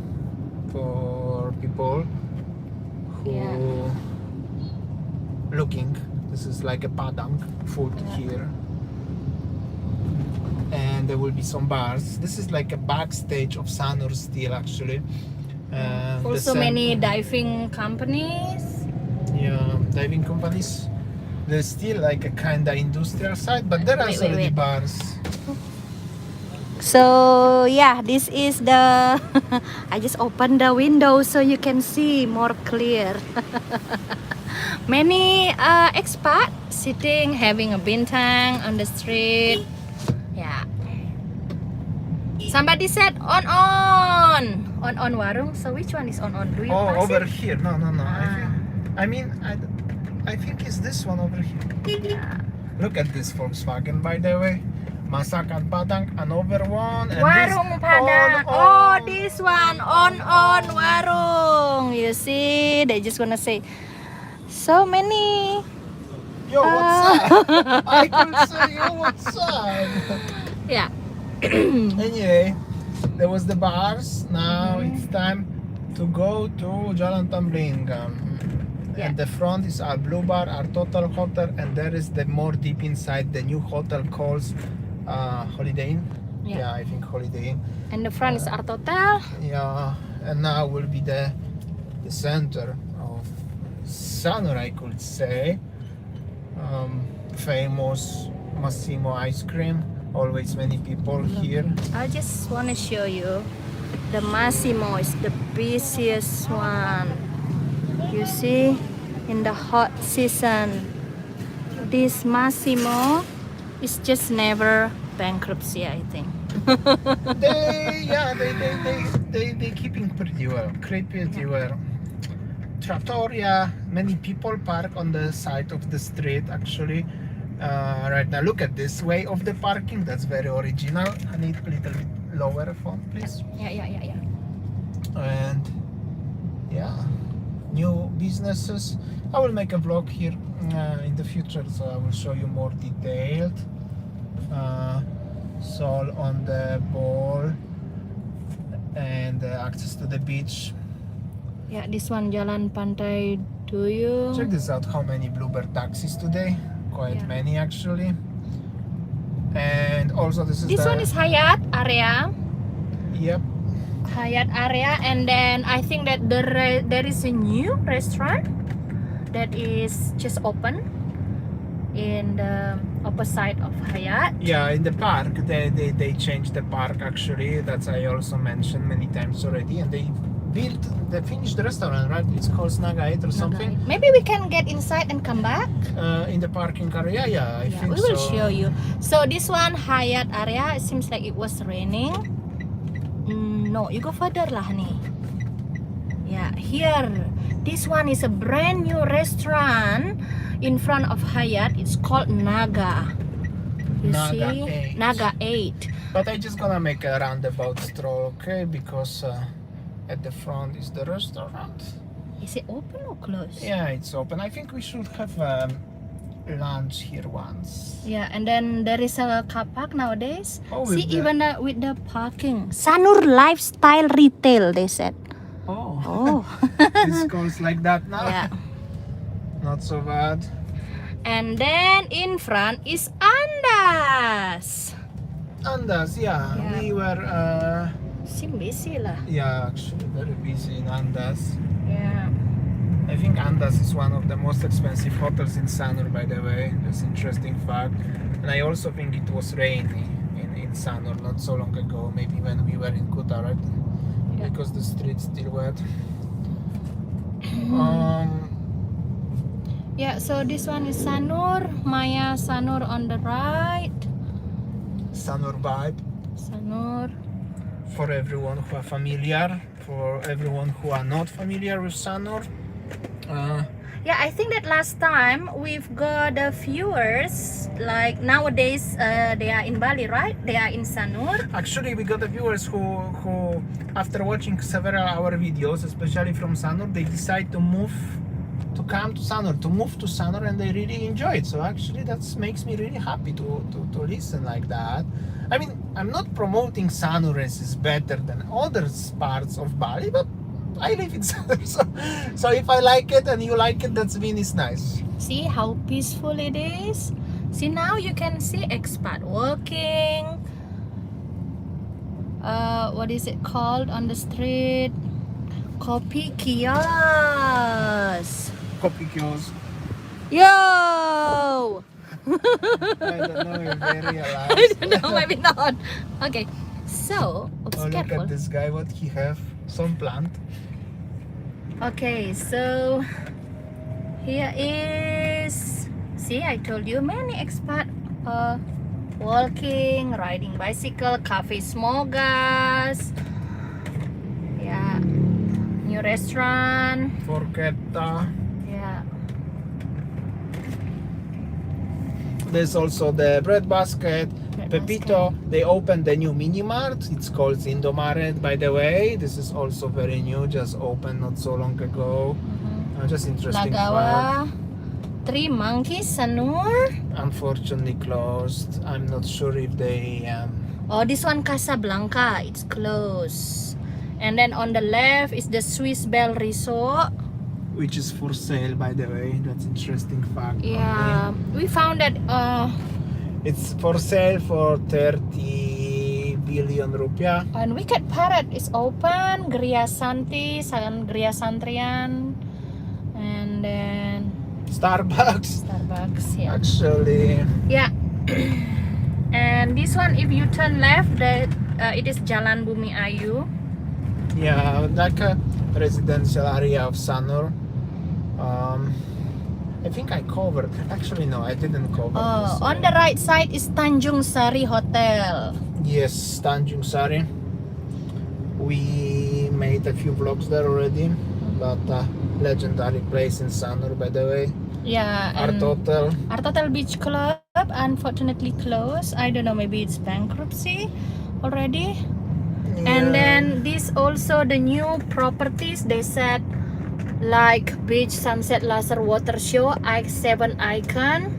for people who looking. This is like a padang food here. And there will be some bars. This is like a backstage of Sanur still actually. Also many diving companies. Yeah, diving companies. There's still like a kind of industrial side, but there are already bars. So yeah, this is the I just opened the window so you can see more clear. Many expats sitting having a bintang on the street. Yeah. Somebody said on warung. So which one is on? Do you pass over it? here? No. I think it's this one over here. Yeah. Look at this Volkswagen, by the way. Masakan Padang, another one. And Warung this Padang. on. Oh, this one on warung. You see, they just gonna say so many. Yo, what's up? I could say, yo, what's up? Yeah. Anyway, there was the bars. Now it's time to go to Jalan Tambling. And the front is our blue bar, our total hotel, and there is the more deep inside the new hotel calls Holiday Inn. Yeah, I think Holiday Inn. And the front is our hotel. Yeah, and now will be the center of Sanur, I could say. Famous Massimo ice cream. Always many people here. I just want to show you the Massimo is the busiest one. You see, in the hot season, this Massimo is just never bankruptcy, I think. they keeping pretty well, Trattoria, many people park on the side of the street actually. Right now, look at this way of the parking. That's very original. I need a little bit lower phone, please. Yeah. And yeah, new businesses. I will make a vlog here in the future, so I will show you more detailed. Sol on the ball and access to the beach. Yeah, this one Jalan Pantai. Do you check this out? How many bluebird taxis today? Quite many actually. And also this one is Hyatt area. Yep. Hyatt area, and then I think that there is a new restaurant that is just open in the opposite of Hyatt. Yeah, in the park they changed the park actually. That's I also mentioned many times already, and they finished the restaurant, right? It's called Naga 8 or something. Maybe we can get inside and come back in the parking area. Yeah, I think we will show you. So this one Hyatt area, it seems like it was raining. No, you go further lah nih. Yeah, here this one is a brand new restaurant in front of Hyatt. It's called Naga. You see? 8. Naga 8. But I just gonna make a roundabout stroll, okay? Because at the front is the restaurant. Is it open or closed? Yeah, it's open. I think we should have lunch here once. Yeah, and then there is a car park nowadays. See, even with the parking. Sanur Lifestyle Retail, they said. Oh. This goes like that now. Yeah. Not so bad. And then in front is Andas. Andas, yeah. We were seem busy lah. Yeah, actually very busy in Andas. Yeah. I think Andas is one of the most expensive hotels in Sanur, by the way. That's interesting fact. And I also think it was rainy in Sanur not so long ago, maybe when we were in Kuta, right? Yeah. Because the street's still wet. Yeah, so this one is Sanur, Maya Sanur on the right. Sanur vibe Sanur. for everyone who are familiar, for everyone who are not familiar with Sanur. Yeah, I think that last time we've got the viewers, like nowadays they are in Bali, right? They are in Sanur. Actually, we got the viewers who after watching several our videos, especially from Sanur, they decide to move to Sanur, and they really enjoy it. So actually that makes me really happy to listen like that. I mean, I'm not promoting Sanur as is better than other parts of Bali, but I live in Sanur, so if I like it and you like it, that's means nice. See how peaceful it is. See, now you can see expat walking. What is it called on the street? Kopi kiosk. Kopi kiosk. Yo! I don't know if they realize. I don't know, maybe not. Okay, so Oh, look careful. at this guy, what he have? Some plant. Okay, so here is, see, I told you many expat walking, riding bicycle, cafe Smogas. Yeah, new restaurant. Forchetta. Yeah. There's also the bread basket. Pepito, they opened the new mini mart. It's called Sindhu Market, by the way. This is also very new, just opened not so long ago. Just interesting fact. Lagawa, Three Monkeys, Sanur. Unfortunately closed. I'm not sure if they Oh, this one Casablanca, it's closed. And then on the left is the Swiss Bell Resort. which is for sale, by the way. That's interesting fact. Yeah, we found that It's for sale for 30 billion rupiah. and Wicked Parrot is open, Gria Santi, Gria Santrian, and then Starbucks. Starbucks. Yeah. Actually, Yeah. And this one, if you turn left, it is Jalan Bumi Ayu. yeah, like a residential area of Sanur. I think I covered. Actually, no, I didn't cover. This. On the right side is Tanjong Sari Hotel. Yes, Tanjong Sari. We made a few vlogs there already, but legendary place in Sanur, by the way. Yeah, Art and Hotel. Art Hotel Beach Club unfortunately closed. I don't know, maybe it's bankruptcy already. And then this also the new properties they said, like beach sunset laser water show, I7 icon.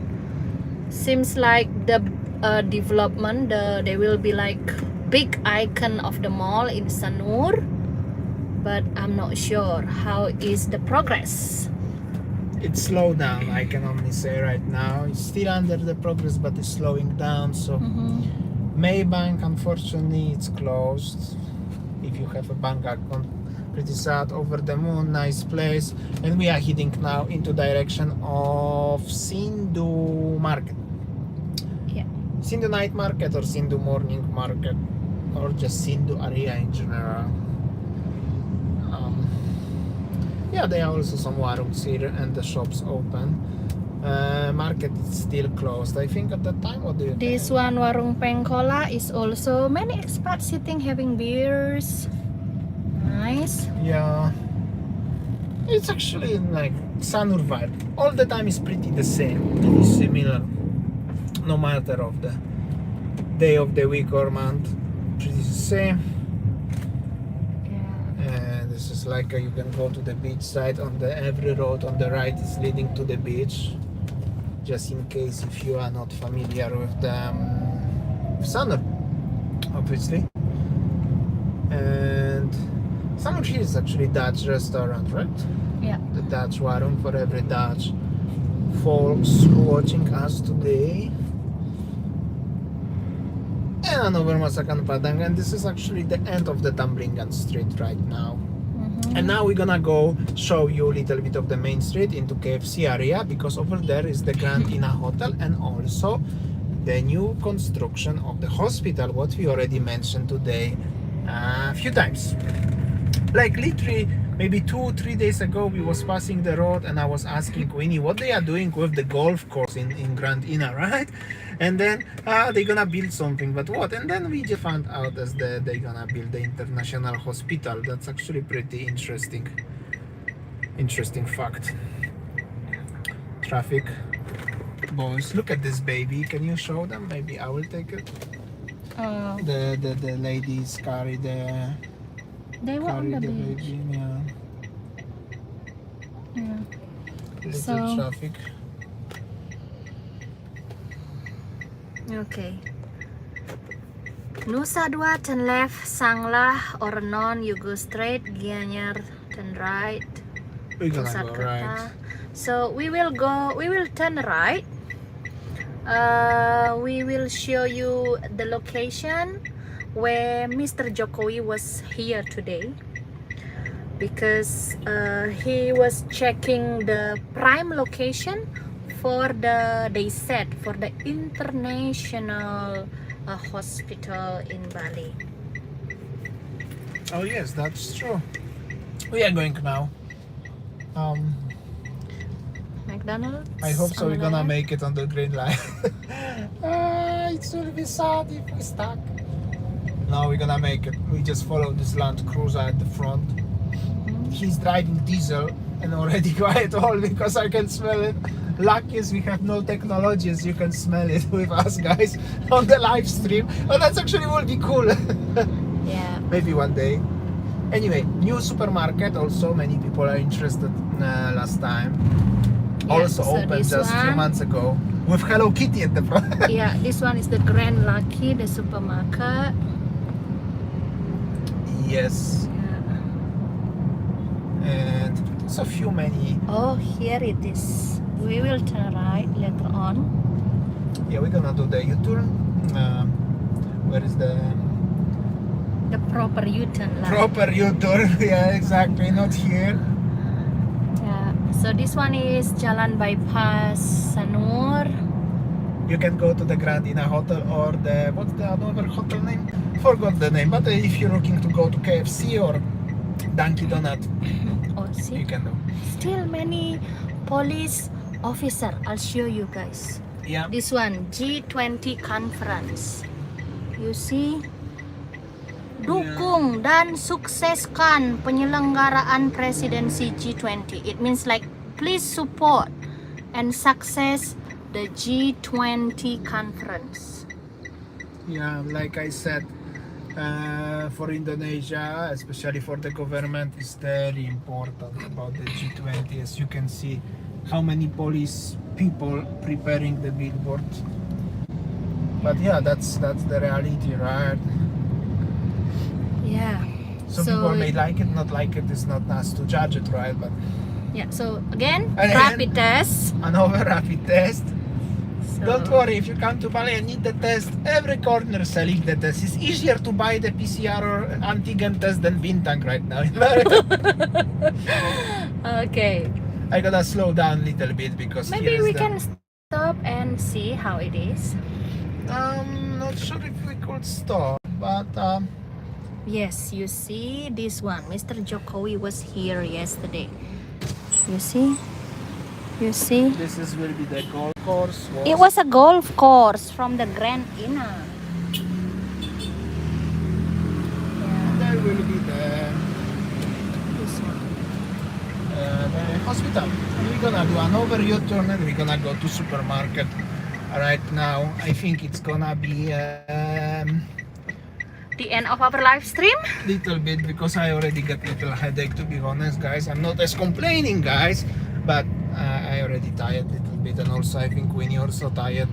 Seems like the development, they will be like big icon of the mall in Sanur, but I'm not sure how is the progress. It's slowed down, I can only say right now. It's still under the progress, but it's slowing down. So Maybank, unfortunately, it's closed. If you have a bank account, pretty sad. Over the moon, nice place. And we are heading now into direction of Sindhu Market. Yeah. Sindhu Night Market or Sindhu Morning Market, or just Sindhu area in general. Yeah, there are also some warungs here and the shops open. Market is still closed, I think, at that time. What do you This think? one Warung Pengkola is also many expats sitting having beers. Nice. Yeah, it's actually like Sanur vibe. All the time is pretty the same, pretty similar, no matter of the day of the week or month. Pretty the same. And this is like you can go to the beach side. On the every road on the right is leading to the beach. Just in case if you are not familiar with the Sanur, obviously. And Sanur here is actually Dutch restaurant, right? Yeah. The Dutch warung for every Dutch folks who watching us today. And over Masakan Padang, and this is actually the end of the Tamblingan street right now. And now we're gonna go show you a little bit of the main street into KFC area, because over there is the Grand Ina Hotel and also the new construction of the hospital, what we already mentioned today a few times. Like literally maybe 2-3 days ago we was passing the road and I was asking Queenie what they are doing with the golf course in Grand Ina, right? And then they're gonna build something, but what? And then we just found out as they're gonna build the international hospital. That's actually pretty interesting fact. Traffic, boys, look at this baby. Can you show them? Maybe I will take it. The ladies carry the They were on the beach. baby. Yeah. Little So- traffic. Okay. Nusa Dua turn left, Sanglah or non, you go straight, Gianyar turn right, We're gonna Nusa go Kota. right. So we will turn right. We will show you the location where Mr. Jokowi was here today, because he was checking the prime location for the, they said, for the international hospital in Bali. Oh yes, that's true. We are going now. McDonald's. I hope so. on We're the gonna left. make it on the green line. It will be sad if we stuck. No, we're gonna make it. We just follow this Land Cruiser at the front. He's driving diesel and already quiet all because I can smell it. Lucky is we have no technology, as you can smell it with us guys on the live stream. Oh, that's actually will be cool. Yeah. Maybe one day. Anyway, new supermarket. Also, many people are interested. Last time. Yeah, Also so opened this just a few one- months ago with Hello Kitty at the front. Yeah, this one is the Grand Lucky, the supermarket. Yes, Yeah. and so few many. Oh, here it is. We will turn right later on. Yeah, we're gonna do the U-turn. Where is the The proper U-turn lah. proper U-turn? Yeah, exactly. Not here. Yeah. So this one is Jalan Bypass Sanur. You can go to the Grand Ina Hotel or the, what's the other hotel name? Forgot the name. But if you're looking to go to KFC or Dunkin' Donut, Oh, you see, can do. still many police officer. I'll show you guys. Yeah. This one G20 conference. You see, dukung dan sukseskan penyelenggaraan presidensi G20. It means like please support and success the G20 conference. Yeah, like I said, for Indonesia, especially for the government, is very important about the G20. As you can see, how many police people preparing the billboard. But yeah, that's the reality, right? Yeah. Some people may like it, not like it. It's not us to judge it, right? But Yeah. So again, Again. rapid test. another rapid test. So, Don't worry, if you come to Bali and need the test, every corner selling the test. It's easier to buy the PCR or antigen test than Bintang right now. Okay. I gotta slow down a little bit because Maybe here is we the, can stop and see how it is. Not sure if we could stop, but Yes, you see this one. Mr. Jokowi was here yesterday. You see? You see? this is will be the golf course. It was a golf course from the Grand Ina. Yeah, There will be the this one. hospital. And we're gonna do another U-turn and we're gonna go to supermarket. Right now, I think it's gonna be The end of our live stream. little bit because I already got little headache, to be honest, guys. I'm not as complaining, guys, but I already tired little bit, and also I think Winnie also tired.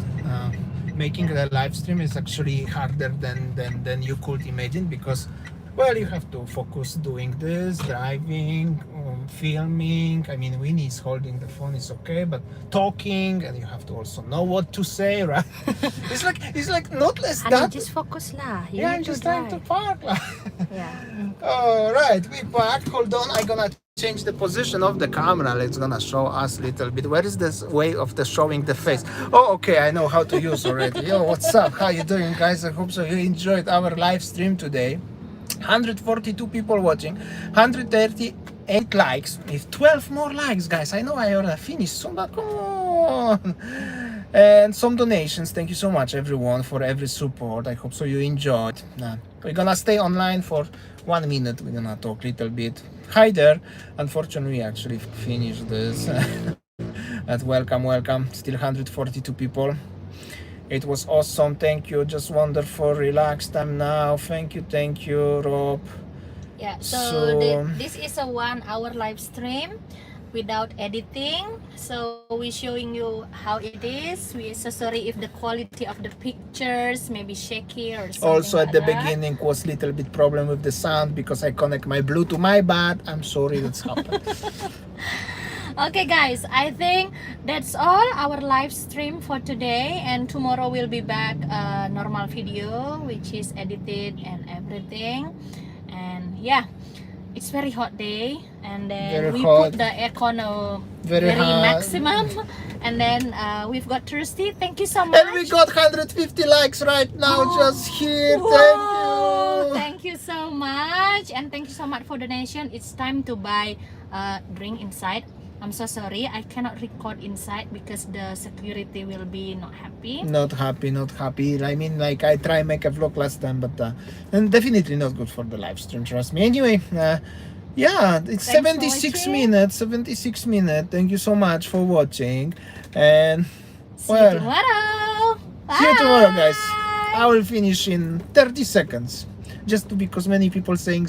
Making the live stream is actually harder than you could imagine because, well, you have to focus doing this, driving, filming. I mean, Winnie is holding the phone, it's okay, but talking, and you have to also know what to say, right? it's like not less Honey, that. just focus lah. You Yeah, need I'm to just trying to drive. park. Yeah. All right, we back. Hold on, I'm gonna change the position of the camera. It's gonna show us a little bit. Where is this way of the showing the face? Oh, okay, I know how to use already. Yo, what's up? How you doing, guys? I hope so you enjoyed our live stream today. 142 people watching, 138 likes. With 12 more likes, guys. I know I already finished soon, but come on. And some donations. Thank you so much, everyone, for every support. I hope so you enjoyed. We're gonna stay online for 1 minute. We're gonna talk a little bit. Hi there. Unfortunately, we actually finished this. But welcome. Still 142 people. It was awesome. Thank you. Just wonderful. Relaxed time now. Thank you, Rob. Yeah, So this is a 1 hour live stream without editing. So we're showing you how it is. We're so sorry if the quality of the pictures may be shaky or something. Also at like the that. beginning was little bit problem with the sound because I connect my Bluetooth. My bad. I'm sorry that's happened. Okay guys, I think that's all our live stream for today, and tomorrow we'll be back normal video which is edited and everything. And yeah, it's very hot day, and then Very we hot. put the aircon Very hot. maximum, and then we've got thirsty. Thank you so much. And we got 150 likes right now just here. Whoa, Thank you. thank you so much, and thank you so much for donation. It's time to buy drink inside. I'm so sorry I cannot record inside because the security will be not happy. Not happy. I mean, like I try make a vlog last time, but and definitely not good for the live stream. Trust me. Anyway, yeah, it's Thanks for 76 watching. minutes. 76 minutes. Thank you so much for watching, and See you well, tomorrow. see you tomorrow, guys. Bye. I will finish in 30 seconds. Just because many people saying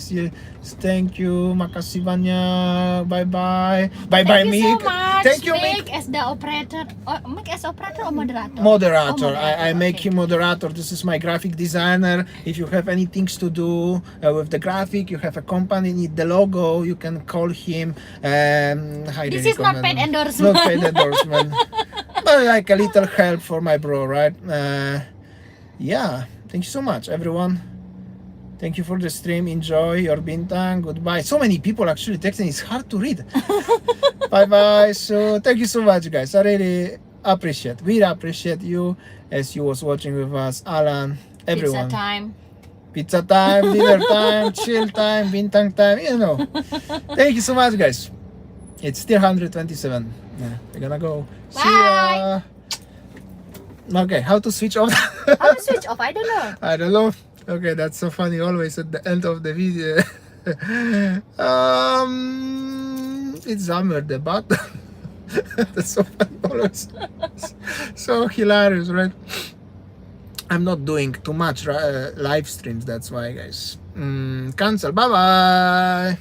thank you, makasih banyak, bye bye Thank you Mick. so much. Thank you, Mick Mick. as the operator. Mick as operator or moderator? Moderator. Oh, I make okay. him moderator. This is my graphic designer. If you have any things to do with the graphic, you have a company need the logo, you can call him. Highly This is not recommend. paid endorsement. Not paid endorsement. But like a little help for my bro, right? Yeah. Thank you so much, everyone. Thank you for the stream. Enjoy your bintang. Goodbye. So many people actually texting. It's hard to read. Bye. So thank you so much, guys. I really appreciate. We appreciate you as you was watching with us, Alan, everyone. Pizza time. Pizza time, dinner time, chill time, bintang time. You know. Thank you so much, guys. It's still 127. Yeah, we're gonna go. See ya. Okay, how to switch off? How to switch off? I don't know. I don't know. Okay, that's so funny. Always at the end of the video. It's summer the button. That's so funny. Always so hilarious, right? I'm not doing too much live streams. That's why, guys. Cancel. Bye bye.